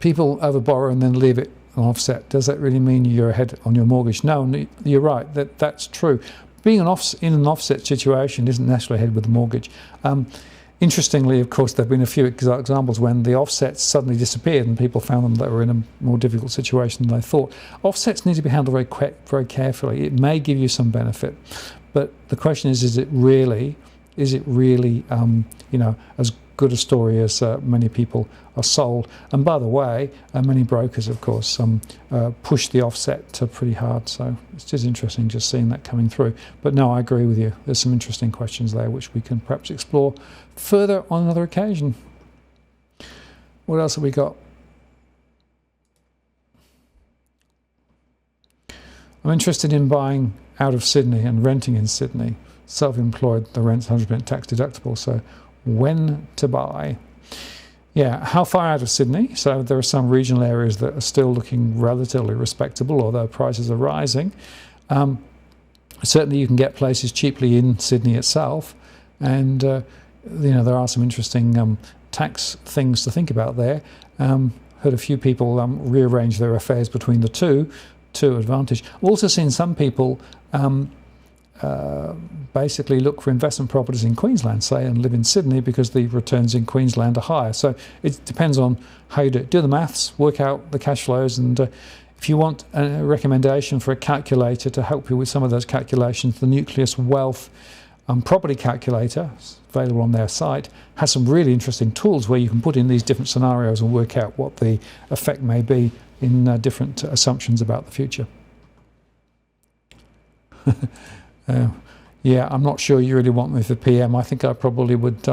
People overborrow and then leave it on offset. Does that really mean you're ahead on your mortgage? No, you're right. That's true. Being in an offset situation isn't necessarily ahead with the mortgage. Interestingly, of course, there have been a few examples when the offsets suddenly disappeared and people found them that were in a more difficult situation than they thought. Offsets need to be handled very carefully. It may give you some benefit, But the question is it really, as good a story as many people are sold? And by the way, many brokers, of course, push the offset pretty hard. So it's just interesting just seeing that coming through. But no, I agree with you. There's some interesting questions there which we can perhaps explore further on another occasion. What else have we got? I'm interested in buying out of Sydney and renting in Sydney. Self-employed, the rent's 100% tax deductible. So when to buy? Yeah, how far out of Sydney? So there are some regional areas that are still looking relatively respectable, although prices are rising. Certainly you can get places cheaply in Sydney itself, and there are some interesting tax things to think about there. Heard a few people rearrange their affairs between the two to advantage. I've also seen some people basically look for investment properties in Queensland, say, and live in Sydney because the returns in Queensland are higher. So it depends on how you do it. Do the maths, work out the cash flows, and if you want a recommendation for a calculator to help you with some of those calculations, the Nucleus Wealth property calculator, available on their site, has some really interesting tools where you can put in these different scenarios and work out what the effect may be in different assumptions about the future. Yeah, I'm not sure you really want me for PM. I think I probably would.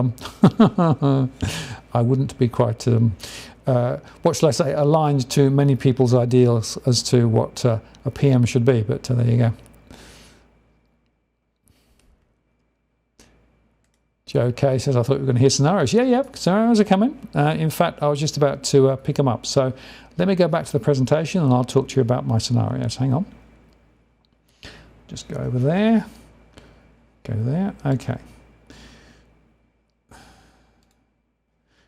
I wouldn't be quite, what shall I say, aligned to many people's ideals as to what a PM should be. But there you go. Joe K says, I thought we were going to hear scenarios. Yeah, scenarios are coming. In fact, I was just about to pick them up. So let me go back to the presentation and I'll talk to you about my scenarios. Hang on. Just go over there. Go there. Okay.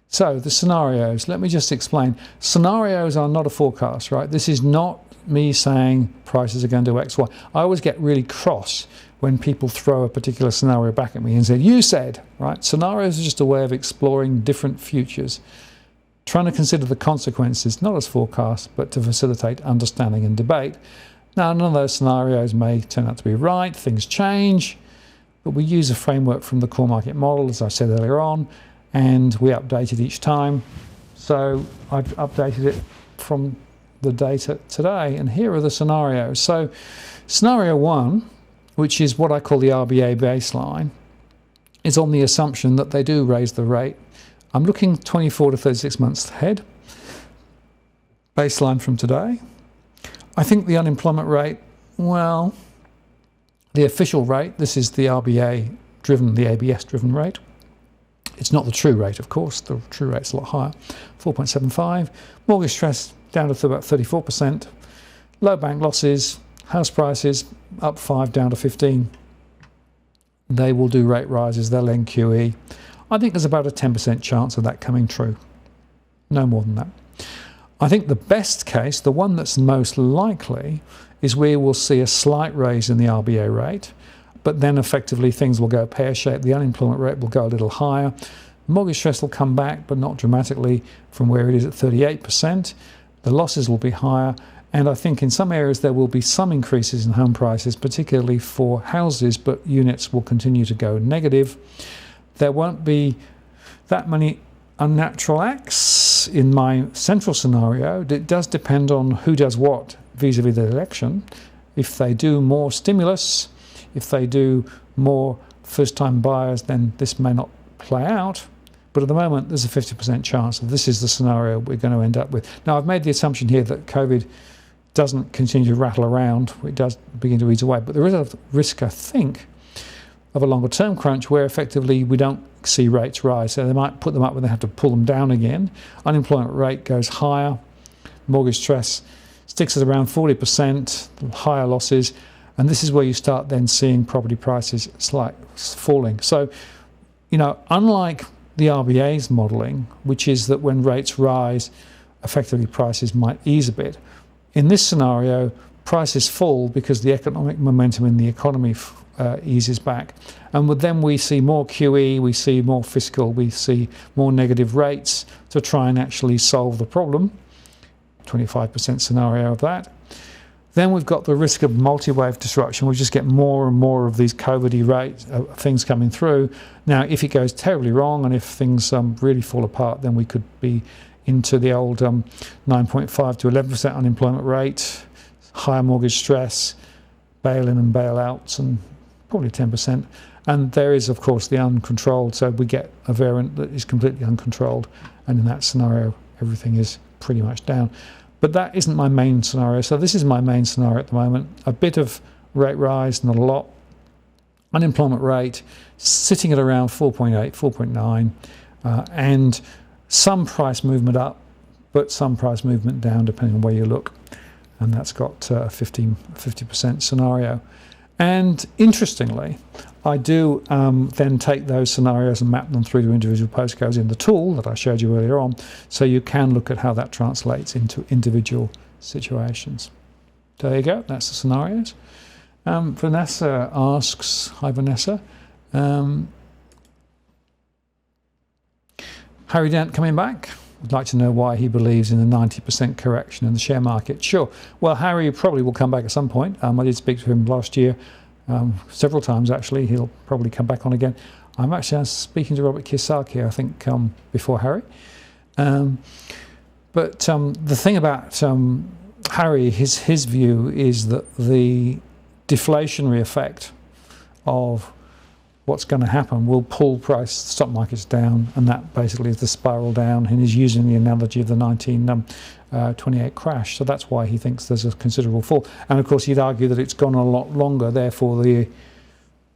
So the scenarios, let me just explain. Scenarios are not a forecast, right? This is not me saying prices are going to do X, Y. I always get really cross when people throw a particular scenario back at me and say, you said, right? Scenarios are just a way of exploring different futures, trying to consider the consequences, not as forecasts, but to facilitate understanding and debate. Now, none of those scenarios may turn out to be right, things change, but we use a framework from the core market model, as I said earlier on, and we update it each time. So I've updated it from the data today, and here are the scenarios. So scenario 1, which is what I call the RBA baseline, is on the assumption that they do raise the rate. I'm looking 24 to 36 months ahead, baseline from today. I think the unemployment rate, well, the official rate, this is the RBA driven, the ABS driven rate. It's not the true rate, of course. The true rate's a lot higher, 4.75. Mortgage stress down to about 34%. Low bank losses, house prices up 5 down to 15. They will do rate rises, they'll end QE. I think there's about a 10% chance of that coming true. No more than that. I think the best case, the one that's most likely, is we will see a slight raise in the RBA rate, but then effectively things will go pear-shaped. The unemployment rate will go a little higher. Mortgage stress will come back, but not dramatically from where it is at 38%. The losses will be higher, and I think in some areas there will be some increases in home prices, particularly for houses, but units will continue to go negative. There won't be that many unnatural acts in my central scenario. It does depend on who does what vis-a-vis the election. If they do more stimulus, if they do more first-time buyers, then this may not play out. But at the moment, there's a 50% chance that this is the scenario we're going to end up with. Now, I've made the assumption here that COVID doesn't continue to rattle around. It does begin to ease away. But there is a risk, I think, of a longer-term crunch where effectively we don't see rates rise. So they might put them up when they have to pull them down again. Unemployment rate goes higher. Mortgage stress sticks at around 40%, higher losses. And this is where you start then seeing property prices falling. So, unlike the RBA's modelling, which is that when rates rise, effectively prices might ease a bit. In this scenario, prices fall because the economic momentum in the economy eases back. And then we see more QE, we see more fiscal, we see more negative rates to try and actually solve the problem. 25% scenario of that. Then we've got the risk of multi-wave disruption. We just get more and more of these COVID rate things coming through. Now, if it goes terribly wrong and if things really fall apart, then we could be into the old 9.5 to 11% unemployment rate, higher mortgage stress, bail-in and bail-outs, and probably 10%. And there is, of course, the uncontrolled. So we get a variant that is completely uncontrolled. And in that scenario, everything is pretty much down. But that isn't my main scenario. So this is my main scenario at the moment. A bit of rate rise, not a lot. Unemployment rate sitting at around 4.8, 4.9. And some price movement up, but some price movement down, depending on where you look. And that's got a 50% scenario. And interestingly, I do then take those scenarios and map them through to individual postcodes in the tool that I showed you earlier on, so you can look at how that translates into individual situations. There you go, that's the scenarios. Vanessa asks, hi Vanessa, Harry Dent coming back. Would like to know why he believes in a 90% correction in the share market. Sure. Well, Harry probably will come back at some point. I did speak to him last year, several times actually. He'll probably come back on again. I'm speaking to Robert Kiyosaki, I think, before Harry. But the thing about Harry, his view is that the deflationary effect of what's going to happen will pull stock markets down, and that basically is the spiral down, and he's using the analogy of the 1928 crash. So that's why he thinks there's a considerable fall. And of course he'd argue that it's gone a lot longer, therefore the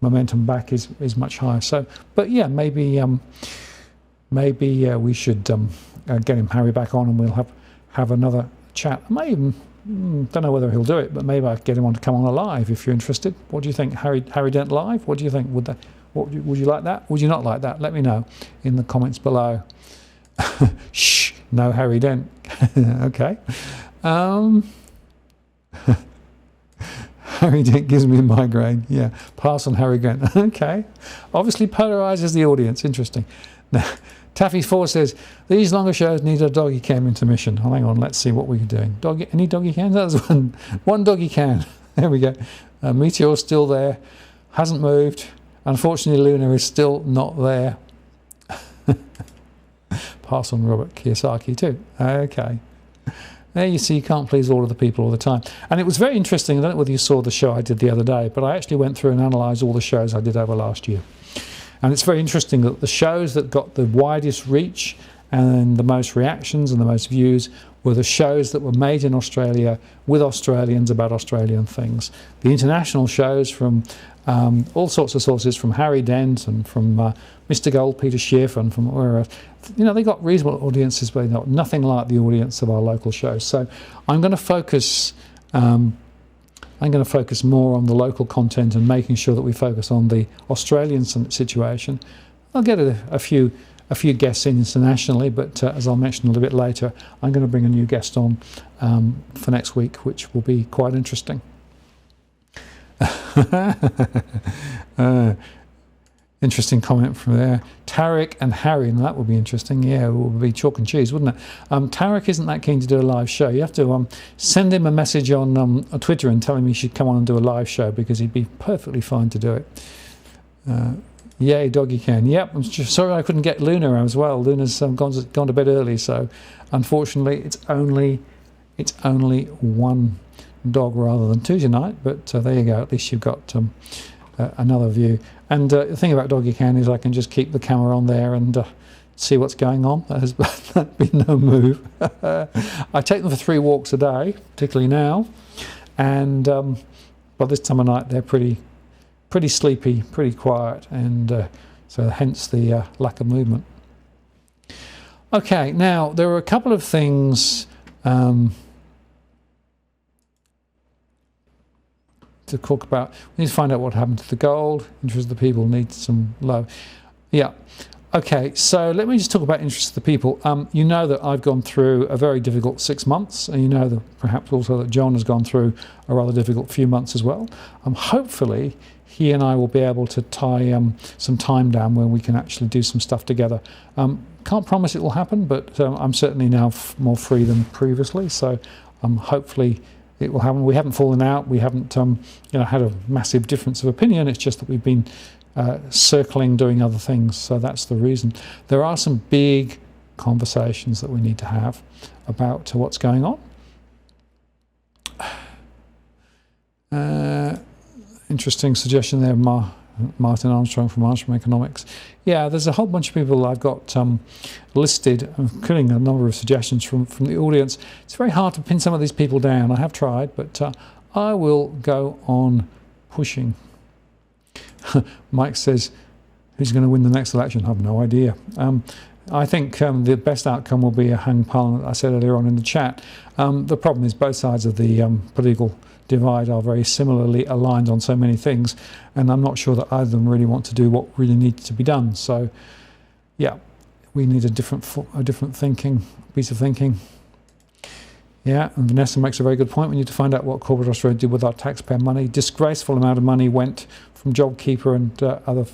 momentum back is much higher. So, but yeah, maybe we should get Harry back on, and we'll have another chat. I may even don't know whether he'll do it, but maybe I get him on to come on live if you're interested. What do you think, Harry Dent live? What do you think? Would you like that? Would you not like that? Let me know in the comments below. Shh, no Harry Dent. Okay. Harry Dent gives me a migraine. Yeah, pass on Harry Dent. Okay. Obviously polarizes the audience. Interesting. Now, Taffy4 says, these longer shows need a doggy cam intermission. Oh, hang on, let's see what we're doing. Any doggy cans? That's one doggy can. There we go. Meteor's still there. Hasn't moved. Unfortunately, Luna is still not there. Pass on Robert Kiyosaki too. Okay. There you see, you can't please all of the people all the time. And it was very interesting. I don't know whether you saw the show I did the other day, but I actually went through and analysed all the shows I did over last year. And it's very interesting that the shows that got the widest reach and the most reactions and the most views were the shows that were made in Australia with Australians about Australian things. The international shows from all sorts of sources, from Harry Dent and from Mr. Gold, Peter Schiff, and from where, they got reasonable audiences, but not nothing like the audience of our local shows. So I'm going to focus. I'm going to focus more on the local content and making sure that we focus on the Australian situation. I'll get a few guests in internationally, but as I'll mention a little bit later, I'm going to bring a new guest on for next week, which will be quite interesting. Interesting comment from there. Tarek and Harry, and that would be interesting. Yeah, it would be chalk and cheese, wouldn't it? Tarek isn't that keen to do a live show. You have to send him a message on Twitter and tell him he should come on and do a live show, because he'd be perfectly fine to do it. Yay, doggy can. Yep, I'm just sorry I couldn't get Luna as well. Luna's gone to bed early, so unfortunately it's only one dog rather than two tonight. But there you go. At least you've got another view. And the thing about doggy can is I can just keep the camera on there and see what's going on. That has been no move. I take them for 3 walks a day, particularly now, and by this time of night they're pretty sleepy, pretty quiet, and so hence the lack of movement. Okay, now there are a couple of things to talk about. We need to find out what happened to the gold. Interest of the people needs some love. Yeah. Okay, so let me just talk about interest of the people. You know that I've gone through a very difficult 6 months, and you know that perhaps also that John has gone through a rather difficult few months as well. Hopefully he and I will be able to tie some time down where we can actually do some stuff together. Can't promise it will happen, but I'm certainly now more free than previously, so hopefully it will happen. We haven't fallen out. We haven't had a massive difference of opinion. It's just that we've been circling, doing other things. So that's the reason. There are some big conversations that we need to have about what's going on. Interesting suggestion there, Martin Armstrong from Armstrong Economics. Yeah, there's a whole bunch of people I've got listed, including a number of suggestions from the audience. It's very hard to pin some of these people down. I have tried, but I will go on pushing. Mike says, who's going to win the next election? I have no idea. I think the best outcome will be a hung parliament, I said earlier on in the chat. The problem is both sides of the political divide are very similarly aligned on so many things, and I'm not sure that either of them really want to do what really needs to be done. So, yeah, we need a different piece of thinking. Yeah, and Vanessa makes a very good point. We need to find out what corporate Australia did with our taxpayer money. Disgraceful amount of money went from JobKeeper and other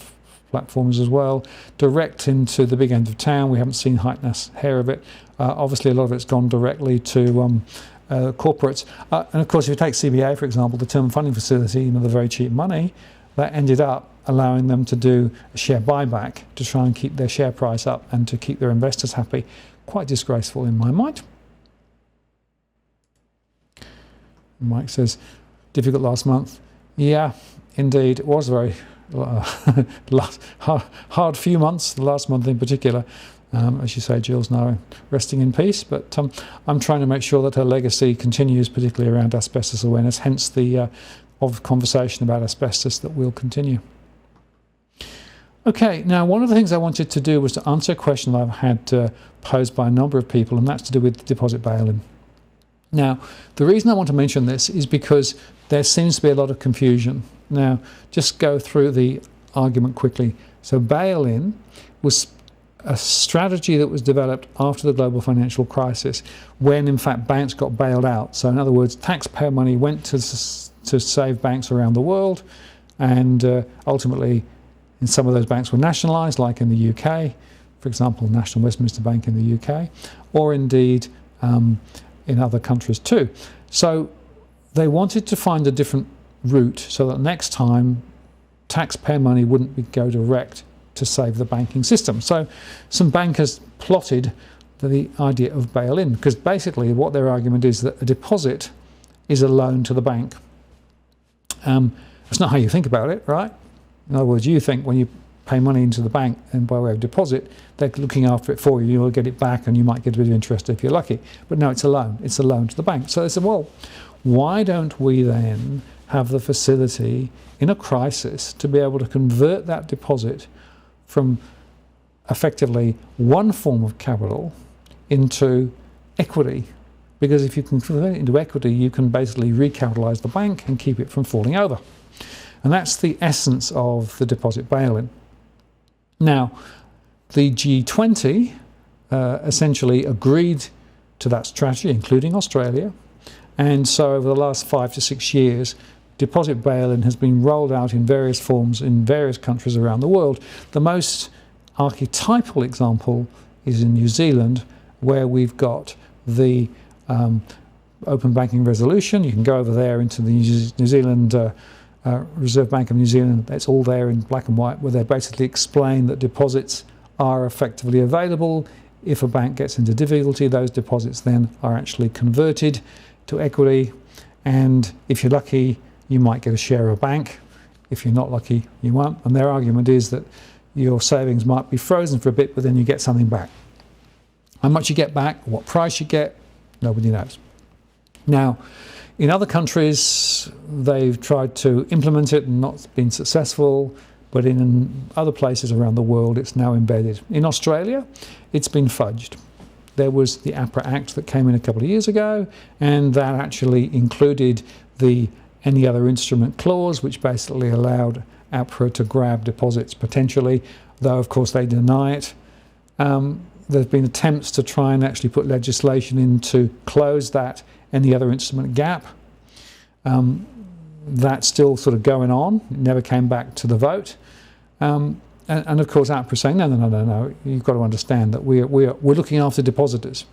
platforms as well, direct into the big end of town. We haven't seen Heitness hair of it. Obviously, a lot of it's gone directly to corporates. And of course, if you take CBA, for example, the term funding facility, the very cheap money, that ended up allowing them to do a share buyback to try and keep their share price up and to keep their investors happy. Quite disgraceful in my mind. Mike says, difficult last month. Yeah, indeed, it was very hard few months, the last month in particular. As you say, Jill's now resting in peace, but I'm trying to make sure that her legacy continues, particularly around asbestos awareness, hence the conversation about asbestos that will continue. Okay, now one of the things I wanted to do was to answer a question that I've had posed by a number of people, and that's to do with deposit bail-in. Now, the reason I want to mention this is because there seems to be a lot of confusion. Now, just go through the argument quickly. So bail-in was a strategy that was developed after the global financial crisis, when in fact banks got bailed out. So in other words, taxpayer money went to save banks around the world, and ultimately some of those banks were nationalised, like in the UK, for example, National Westminster Bank in the UK, or indeed in other countries too. So they wanted to find a different route so that next time taxpayer money wouldn't go direct to save the banking system. So some bankers plotted the idea of bail-in, because basically what their argument is that a deposit is a loan to the bank. That's not how you think about it, right? In other words, you think when you pay money into the bank and by way of deposit, they're looking after it for you, you'll get it back and you might get a bit of interest if you're lucky. But no, it's a loan. It's a loan to the bank. So they said, well, why don't we then have the facility in a crisis to be able to convert that deposit from effectively one form of capital into equity? Because if you can convert it into equity, you can basically recapitalise the bank and keep it from falling over. And that's the essence of the deposit bail-in. Now, the G20 essentially agreed to that strategy, including Australia. And so over the last 5 to 6 years, deposit bail-in has been rolled out in various forms in various countries around the world. The most archetypal example is in New Zealand, where we've got the open banking resolution. You can go over there into the New Zealand Reserve Bank of New Zealand. It's all there in black and white, where they basically explain that deposits are effectively available. If a bank gets into difficulty, those deposits then are actually converted to equity, and if you're lucky, you might get a share of a bank. If you're not lucky, you won't. And their argument is that your savings might be frozen for a bit, but then you get something back. How much you get back, what price you get, nobody knows. Now, in other countries, they've tried to implement it and not been successful, but in other places around the world, it's now embedded. In Australia, it's been fudged. There was the APRA Act that came in a couple of years ago, and that actually included the any other instrument clause, which basically allowed APRA to grab deposits potentially, though of course they deny it. There's been attempts to try and actually put legislation in to close that any other instrument gap. That's still sort of going on. It never came back to the vote. And of course APRA saying, no, you've got to understand that we're looking after depositors.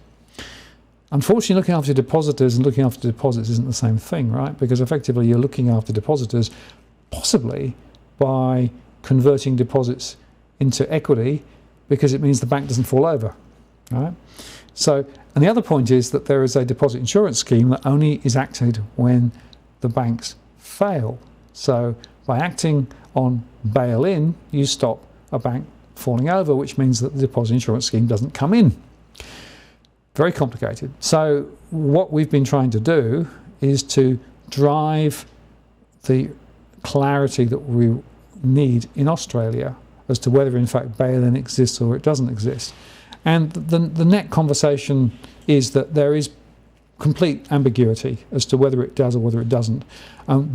unfortunately, looking after depositors and looking after deposits isn't the same thing, right? Because effectively you're looking after depositors possibly by converting deposits into equity, because it means the bank doesn't fall over, right? So, and the other point is that there is a deposit insurance scheme that only is acted when the banks fail. So by acting on bail-in, you stop a bank falling over, which means that the deposit insurance scheme doesn't come in. Very complicated. So what we've been trying to do is to drive the clarity that we need in Australia as to whether in fact bail-in exists or it doesn't exist. And the net conversation is that there is complete ambiguity as to whether it does or whether it doesn't.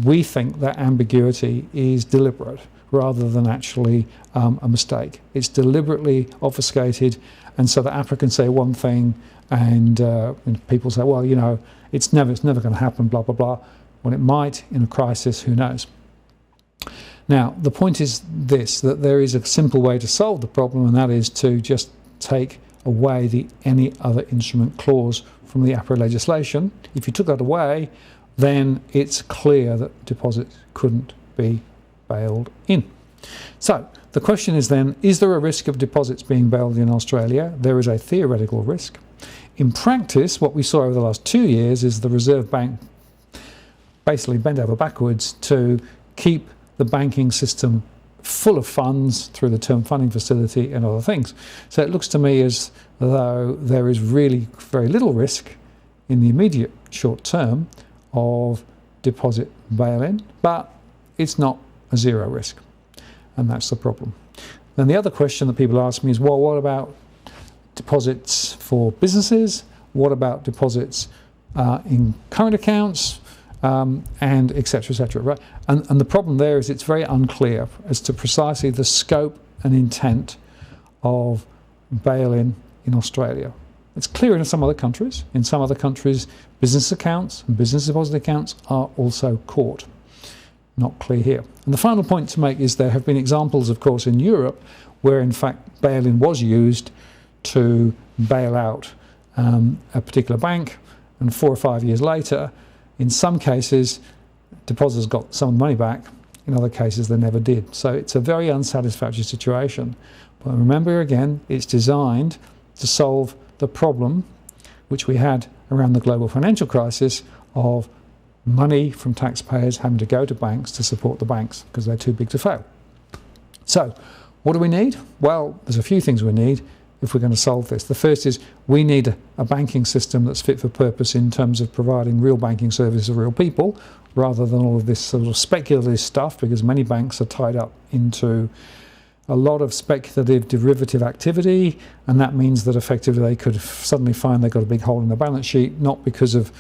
We think that ambiguity is deliberate rather than actually a mistake. It's deliberately obfuscated, and so the applicants say one thing and people say, well, you know, it's never going to happen, blah, blah, blah. When it might in a crisis, who knows? Now, the point is this, that there is a simple way to solve the problem, and that is to just take away the any other instrument clause from the APRA legislation. If you took that away, then it's clear that deposits couldn't be bailed in. So the question is then, is there a risk of deposits being bailed in Australia? There is a theoretical risk. In practice, what we saw over the last 2 years is the Reserve Bank basically bent over backwards to keep the banking system full of funds through the term funding facility and other things. So it looks to me as though there is really very little risk in the immediate short term of deposit bail-in, but it's not a zero risk, and that's the problem. Then the other question that people ask me is, well, what about deposits for businesses? What about deposits in current accounts? And et cetera, right? And the problem there is it's very unclear as to precisely the scope and intent of bail-in in Australia. It's clear in some other countries. In some other countries, business accounts and business deposit accounts are also caught. Not clear here. And the final point to make is there have been examples, of course, in Europe where in fact bail-in was used to bail out a particular bank, and 4 or 5 years later, in some cases, depositors got some money back. In other cases, they never did. So it's a very unsatisfactory situation. But remember again, it's designed to solve the problem which we had around the global financial crisis of money from taxpayers having to go to banks to support the banks because they're too big to fail. So what do we need? Well, there's a few things we need if we're going to solve this. The first is we need a banking system that's fit for purpose in terms of providing real banking services to real people, rather than all of this sort of speculative stuff, because many banks are tied up into a lot of speculative derivative activity, and that means that effectively they could suddenly find they've got a big hole in the balance sheet, not because of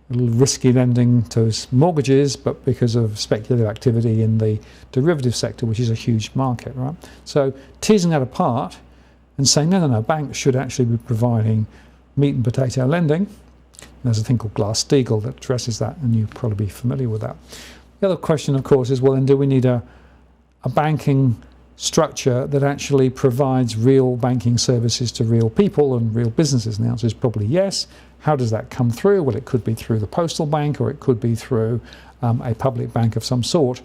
risky lending to mortgages, but because of speculative activity in the derivative sector, which is a huge market, right? So teasing that apart and saying, no, banks should actually be providing meat and potato lending. There's a thing called Glass-Steagall that addresses that, and you'll probably be familiar with that. The other question, of course, is, well, then do we need a banking structure that actually provides real banking services to real people and real businesses? And the answer is probably yes. How does that come through? Well, it could be through the postal bank, or it could be through a public bank of some sort.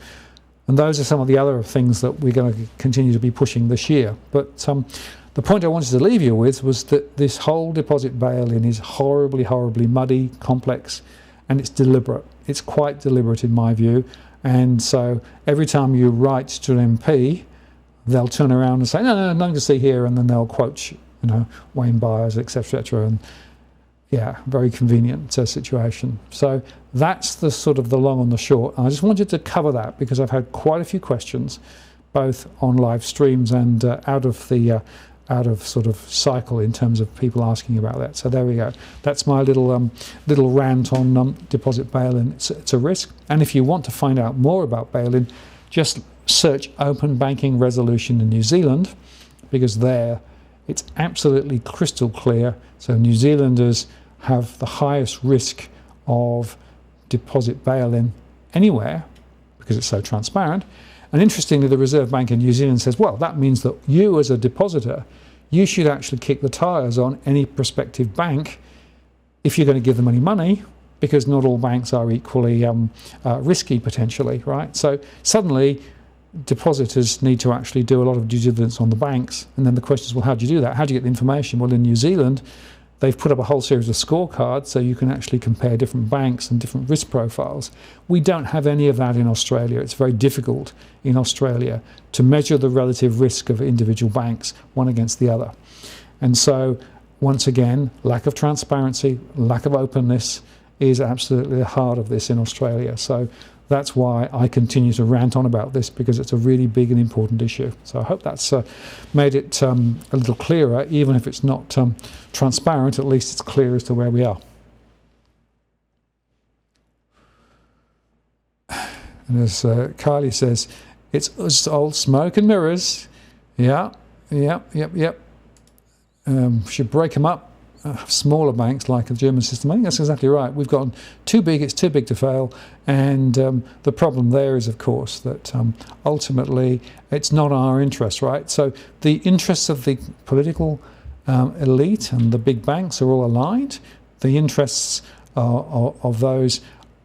And those are some of the other things that we're going to continue to be pushing this year. But the point I wanted to leave you with was that this whole deposit bail-in is horribly, horribly muddy, complex, and it's deliberate. It's quite deliberate in my view. And so every time you write to an MP, they'll turn around and say, no, nothing to see here, and then they'll quote, Wayne Byers, etc. And yeah, very convenient situation. So that's the sort of the long and the short. And I just wanted to cover that because I've had quite a few questions, both on live streams and out of sort of cycle in terms of people asking about that. So there we go. That's my little rant on deposit bail-in. It's a risk. And if you want to find out more about bail-in, just search open banking resolution in New Zealand, because there it's absolutely crystal clear. So New Zealanders have the highest risk of deposit bail-in anywhere because it's so transparent. And interestingly, the Reserve Bank in New Zealand says, well, that means that you as a depositor, you should actually kick the tyres on any prospective bank if you're going to give them any money, because not all banks are equally risky potentially, right? So suddenly depositors need to actually do a lot of due diligence on the banks, and then the question is, well, how do you do that? How do you get the information? Well, in New Zealand, they've put up a whole series of scorecards so you can actually compare different banks and different risk profiles. We don't have any of that in Australia. It's very difficult in Australia to measure the relative risk of individual banks, one against the other. And so, once again, lack of transparency, lack of openness is absolutely the heart of this in Australia. So that's why I continue to rant on about this, because it's a really big and important issue. So I hope that's made it a little clearer. Even if it's not transparent, at least it's clear as to where we are. And as Kylie says, it's old smoke and mirrors. Yeah. Should break them up. Smaller banks like the German system. I think that's exactly right. We've got too big, it's too big to fail, and the problem there is, of course, that ultimately it's not our interest, right? So the interests of the political elite and the big banks are all aligned. The interests of those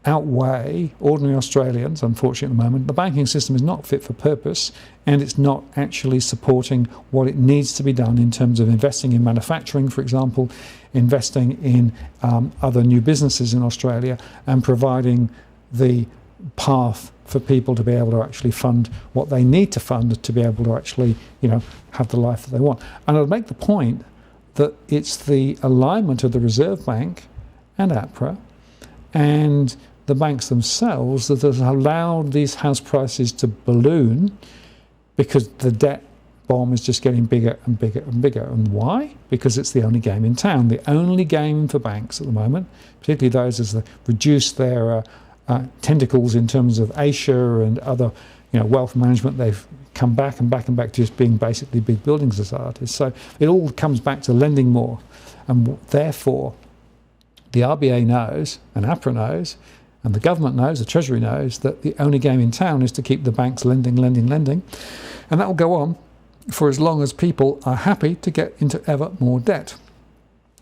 outweigh ordinary Australians, unfortunately, at the moment. The banking system is not fit for purpose, and it's not actually supporting what it needs to be done in terms of investing in manufacturing, for example, investing in other new businesses in Australia, and providing the path for people to be able to actually fund what they need to fund to be able to actually, have the life that they want. And I'd make the point that it's the alignment of the Reserve Bank and APRA and the banks themselves that has allowed these house prices to balloon, because the debt bomb is just getting bigger and bigger and bigger. And why? Because it's the only game in town. The only game for banks at the moment, particularly those as they reduce their tentacles in terms of Asia and other wealth management, they've come back and back and back to just being basically big building societies. So it all comes back to lending more. And therefore, the RBA knows, and APRA knows, and the government knows, the Treasury knows, that the only game in town is to keep the banks lending. And that will go on for as long as people are happy to get into ever more debt.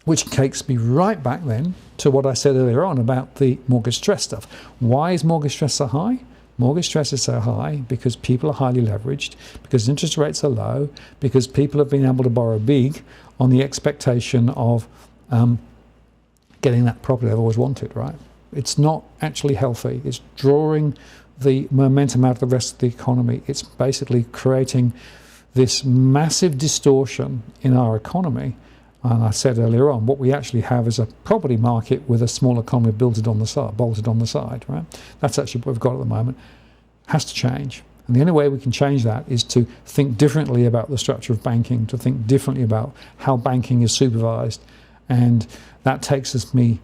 Which takes me right back then to what I said earlier on about the mortgage stress stuff. Why is mortgage stress so high? Mortgage stress is so high because people are highly leveraged, because interest rates are low, because people have been able to borrow big on the expectation of getting that property they've always wanted, right? It's not actually healthy. It's drawing the momentum out of the rest of the economy. It's basically creating this massive distortion in our economy. And I said earlier on, what we actually have is a property market with a small economy bolted on the side, right? That's actually what we've got at the moment. Has to change. And the only way we can change that is to think differently about the structure of banking, to think differently about how banking is supervised. And that takes me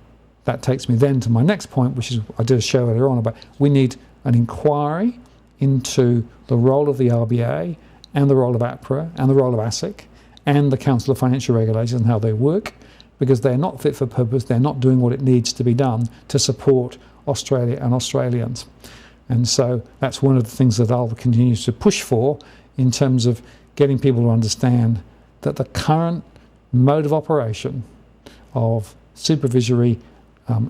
then to my next point, which is I did a show earlier on about we need an inquiry into the role of the RBA and the role of APRA and the role of ASIC and the Council of Financial Regulators and how they work, because they're not fit for purpose. They're not doing what it needs to be done to support Australia and Australians. And so that's one of the things that I'll continue to push for in terms of getting people to understand that the current mode of operation of supervisory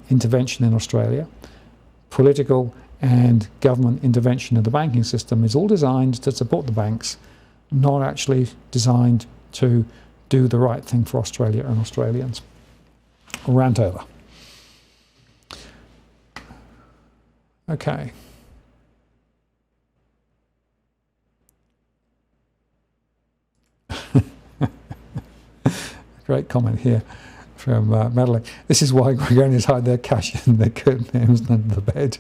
intervention in Australia, political and government intervention in the banking system is all designed to support the banks, not actually designed to do the right thing for Australia and Australians. Rant over. Okay. Great comment here from Madeline. This is why Gregorians hide their cash in their curtains under the bed.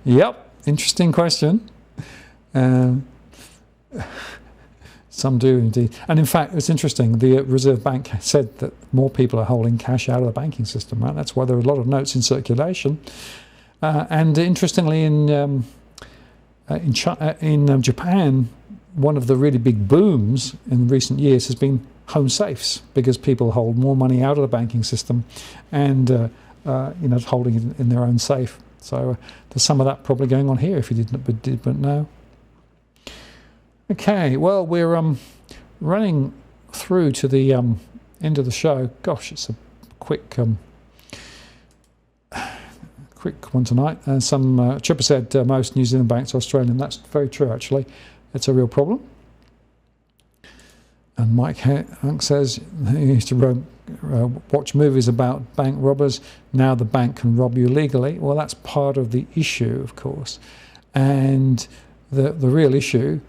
Yep, interesting question. Some do indeed. And in fact, it's interesting, the Reserve Bank said that more people are holding cash out of the banking system, right? That's why there are a lot of notes in circulation. And interestingly, in Japan, one of the really big booms in recent years has been home safes, because people hold more money out of the banking system and holding it in their own safe. So there's some of that probably going on here if you didn't know. Okay, well, we're running through to the end of the show. Gosh, it's a quick quick one tonight. Some Chipper said most New Zealand banks are Australian. That's very true, actually. It's a real problem. And Mike Hunk says he used to watch movies about bank robbers. Now the bank can rob you legally. Well, that's part of the issue, of course. And the real issue,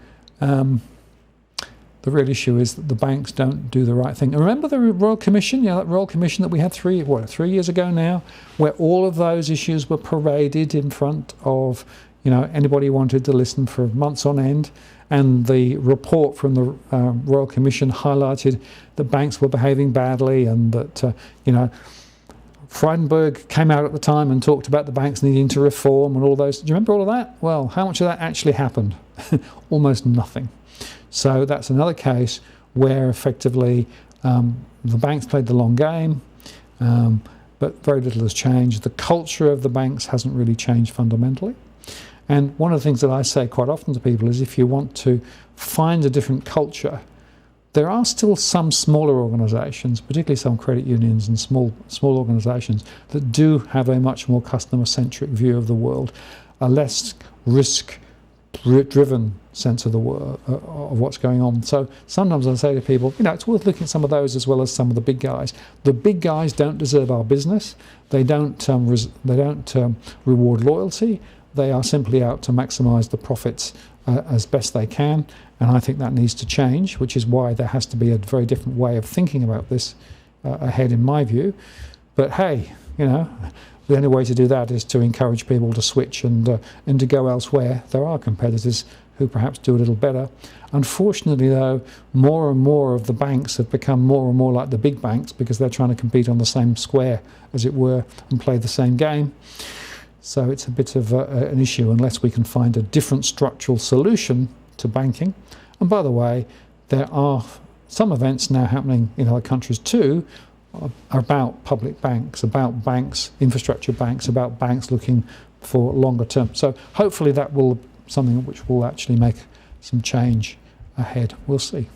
is that the banks don't do the right thing. And remember the Royal Commission, that Royal Commission that we had 3 years ago now, where all of those issues were paraded in front of anybody who wanted to listen for months on end. And the report from the Royal Commission highlighted that banks were behaving badly, and that Frydenberg came out at the time and talked about the banks needing to reform and all those. Do you remember all of that? Well, how much of that actually happened? Almost nothing. So that's another case where effectively the banks played the long game, but very little has changed. The culture of the banks hasn't really changed fundamentally. And one of the things that I say quite often to people is, if you want to find a different culture, there are still some smaller organisations, particularly some credit unions and small organisations, that do have a much more customer-centric view of the world, a less risk-driven sense of the world, of what's going on. So sometimes I say to people, it's worth looking at some of those as well as some of the big guys. The big guys don't deserve our business. They don't reward loyalty. They are simply out to maximise the profits as best they can, and I think that needs to change, which is why there has to be a very different way of thinking about this ahead, in my view. But hey, the only way to do that is to encourage people to switch and to go elsewhere. There are competitors who perhaps do a little better. Unfortunately, though, more and more of the banks have become more and more like the big banks, because they're trying to compete on the same square, as it were, and play the same game. So it's a bit of an issue unless we can find a different structural solution to banking. And by the way, there are some events now happening in other countries too about public banks, about banks, infrastructure banks, about banks looking for longer term. So hopefully that will something which will actually make some change ahead. We'll see.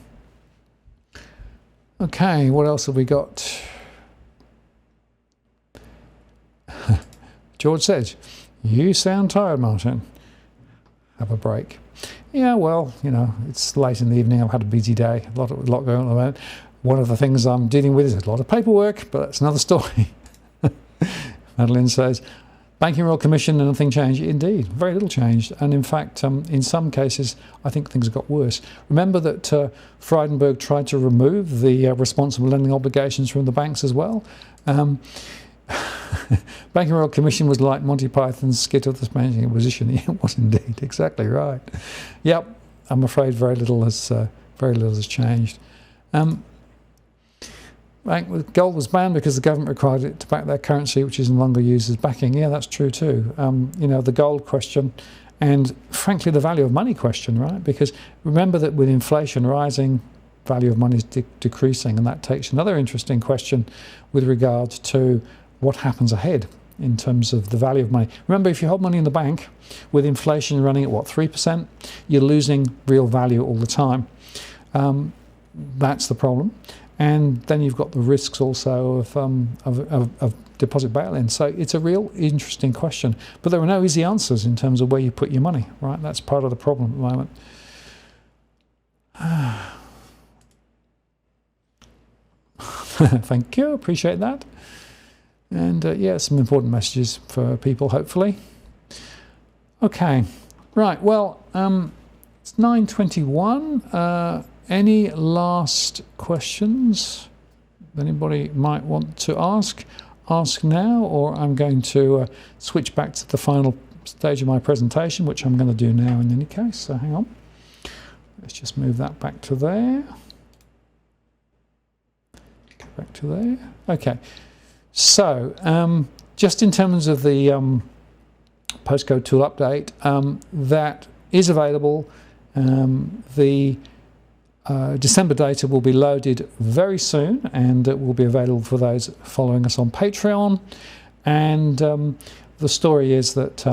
Okay, what else have we got? George says, "You sound tired, Martin. Have a break." Yeah, well, it's late in the evening. I've had a busy day, a lot going on at the moment. One of the things I'm dealing with is a lot of paperwork, but that's another story. Madeline says, "Banking Royal Commission, and nothing changed." Indeed, very little changed. And in fact, in some cases, I think things got worse. Remember that Frydenberg tried to remove the responsible lending obligations from the banks as well. Banking Royal Commission was like Monty Python's skit of the Spanish Inquisition. It was indeed, exactly right. Yep, I'm afraid very little has changed. Gold was banned because the government required it to back their currency, which is no longer used as backing. Yeah, that's true too. The gold question, and frankly the value of money question, right? Because remember that with inflation rising, value of money is decreasing, and that takes another interesting question with regard to what happens ahead in terms of the value of money. Remember, if you hold money in the bank with inflation running at 3%, you're losing real value all the time. That's the problem. And then you've got the risks also of deposit bail-in. So it's a real interesting question. But there are no easy answers in terms of where you put your money, right? That's part of the problem at the moment. Thank you, appreciate that. And some important messages for people, hopefully. Okay, right, well, it's 9:21. Any last questions anybody might want to ask? Ask now, or I'm going to switch back to the final stage of my presentation, which I'm going to do now in any case, so hang on. Let's just move that back to there. Back to there. Okay. So, just in terms of the postcode tool update, that is available. The December data will be loaded very soon, and it will be available for those following us on Patreon. And the story is that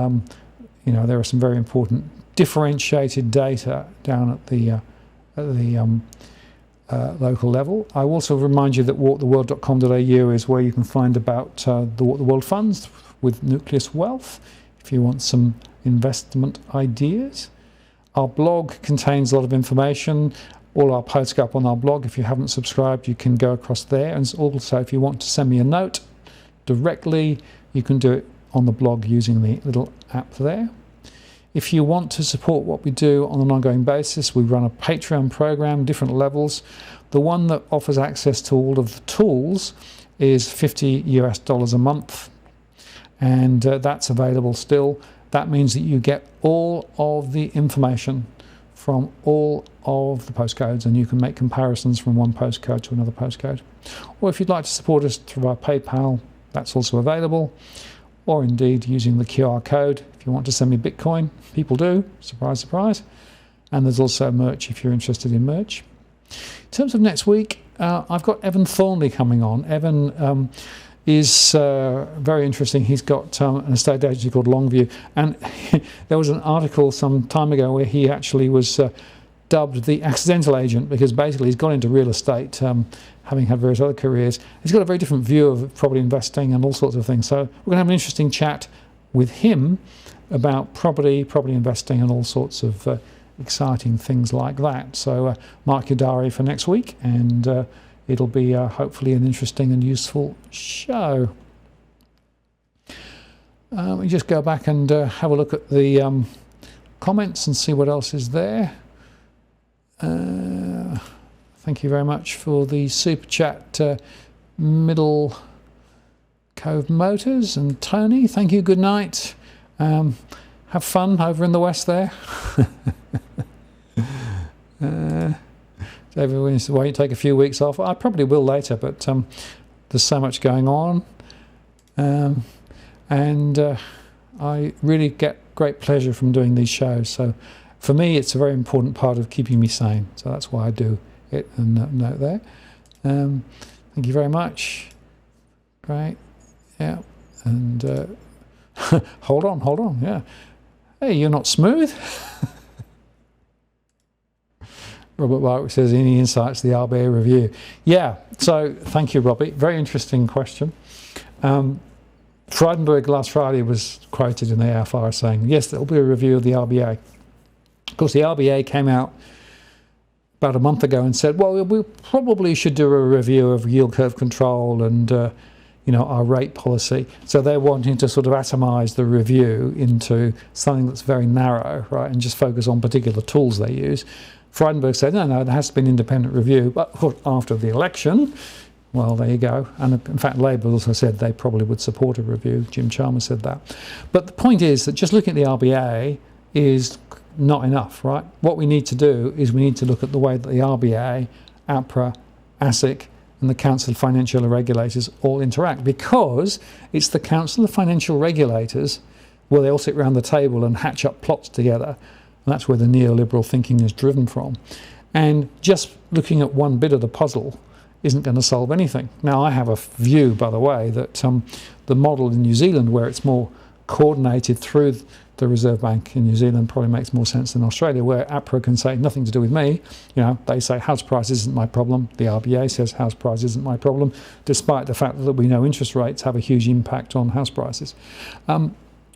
there are some very important differentiated data down at the local level. I will also remind you that walktheworld.com.au is where you can find about the Walk the World funds, with Nucleus Wealth if you want some investment ideas. Our blog contains a lot of information. All our posts go up on our blog. If you haven't subscribed, you can go across there. And also, if you want to send me a note directly, you can do it on the blog using the little app there. If you want to support what we do on an ongoing basis, we run a Patreon program, different levels. The one that offers access to all of the tools is $50 a month, and that's available still. That means that you get all of the information from all of the postcodes, and you can make comparisons from one postcode to another postcode. Or if you'd like to support us through our PayPal, that's also available. Or indeed using the QR code if you want to send me Bitcoin. People do, surprise, surprise. And there's also merch if you're interested in merch. In terms of next week, I've got Evan Thornley coming on. Evan is very interesting. He's got an estate agency called Longview, and there was an article some time ago where he actually was dubbed the accidental agent, because basically he's gone into real estate, having had various other careers. He's got a very different view of property investing and all sorts of things. So we're going to have an interesting chat with him about property investing and all sorts of exciting things like that. So mark your diary for next week, and it'll be hopefully an interesting and useful show. Let me just go back and have a look at the comments and see what else is there. Thank you very much for the super chat, Middle Cove Motors and Tony. Thank you, good night. Have fun over in the west there. David Williams said, why don't you take a few weeks off? I probably will later, but there's so much going on. And I really get great pleasure from doing these shows. So for me, it's a very important part of keeping me sane. So that's why I do it, and note there. Thank you very much. Great. Yeah. And hold on. Yeah. Hey, you're not smooth. Robert Barwick says, any insights to the RBA review? Yeah, so thank you, Robbie. Very interesting question. Frydenberg last Friday was quoted in the AFR saying, yes, there will be a review of the RBA. Of course, the RBA came out about a month ago and said, well, we probably should do a review of yield curve control and our rate policy. So they're wanting to sort of atomise the review into something that's very narrow, right, and just focus on particular tools they use. Frydenberg said, no, there has to be an independent review. But after the election, well, there you go. And in fact, Labour also said they probably would support a review. Jim Chalmers said that. But the point is that just looking at the RBA is not enough, right? What we need to do is we need to look at the way that the RBA, APRA, ASIC, and the Council of Financial Regulators all interact, because it's the Council of Financial Regulators where they all sit around the table and hatch up plots together. And that's where the neoliberal thinking is driven from. And just looking at one bit of the puzzle isn't going to solve anything. Now, I have a view, by the way, that the model in New Zealand, where it's more coordinated through the Reserve Bank in New Zealand, probably makes more sense than Australia, where APRA can say nothing to do with me. They say house price isn't my problem. The RBA says house price isn't my problem, despite the fact that we know interest rates have a huge impact on house prices.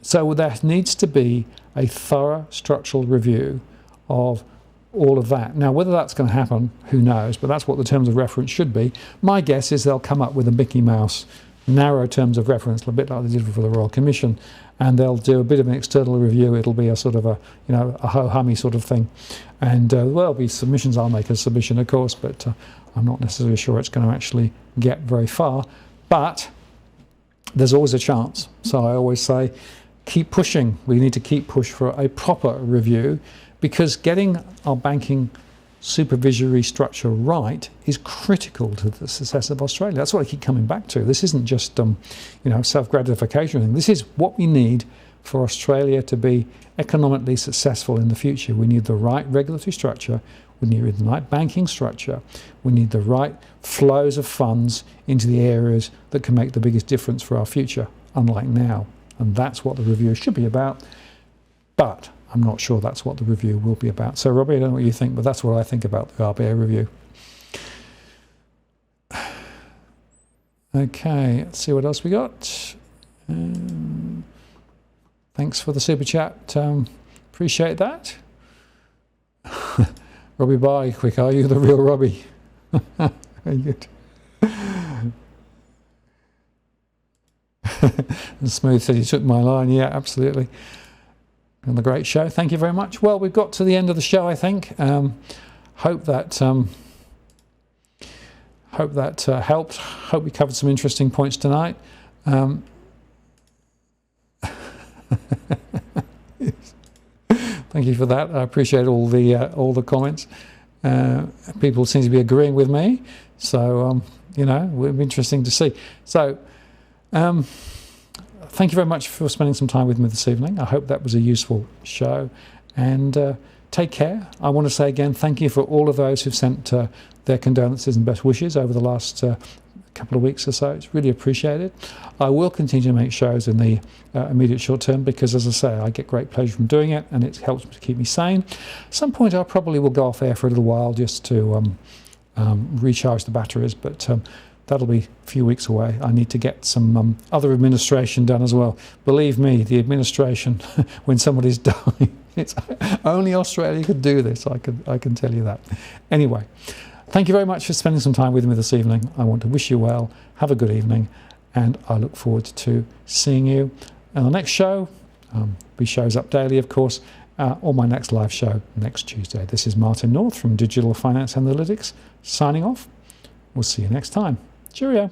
So there needs to be a thorough structural review of all of that. Now, whether that's going to happen, who knows, but that's what the terms of reference should be. My guess is they'll come up with a Mickey Mouse narrow terms of reference, a bit like they did for the Royal Commission, and they'll do a bit of an external review. It'll be a sort of a ho-hummy sort of thing. And there'll be submissions. I'll make a submission, of course, but I'm not necessarily sure it's going to actually get very far. But there's always a chance. So I always say, keep pushing. We need to keep push for a proper review, because getting our banking supervisory structure right is critical to the success of Australia. That's what I keep coming back to. This isn't just self-gratification. This is what we need for Australia to be economically successful in the future. We need the right regulatory structure. We need the right banking structure. We need the right flows of funds into the areas that can make the biggest difference for our future, unlike now. And that's what the review should be about. But I'm not sure that's what the review will be about. So, Robbie, I don't know what you think, but that's what I think about the RBA review. Okay, let's see what else we got. Thanks for the super chat. Appreciate that. Robbie, bye quick. Are you the real Robbie? Very good. And Smooth said he took my line. Yeah, absolutely. And the great show. Thank you very much. Well, we've got to the end of the show, I think. Hope that helped. Hope we covered some interesting points tonight. Thank you for that. I appreciate all the comments. People seem to be agreeing with me, so you know, it'll be interesting to see. So, thank you very much for spending some time with me this evening. I hope that was a useful show, and take care. I want to say again, thank you for all of those who've sent their condolences and best wishes over the last couple of weeks or so. It's really appreciated. I will continue to make shows in the immediate short term because, as I say, I get great pleasure from doing it, and it helps to keep me sane. At some point I probably will go off air for a little while just to recharge the batteries, but that'll be a few weeks away. I need to get some other administration done as well. Believe me, the administration when somebody's dying, it's only Australia could do this. I can tell you that. Anyway, thank you very much for spending some time with me this evening. I want to wish you well, have a good evening, and I look forward to seeing you on the next show. Be shows up daily, of course, or my next live show next Tuesday. This is Martin North from Digital Finance Analytics, signing off. We'll see you next time. Cheerio.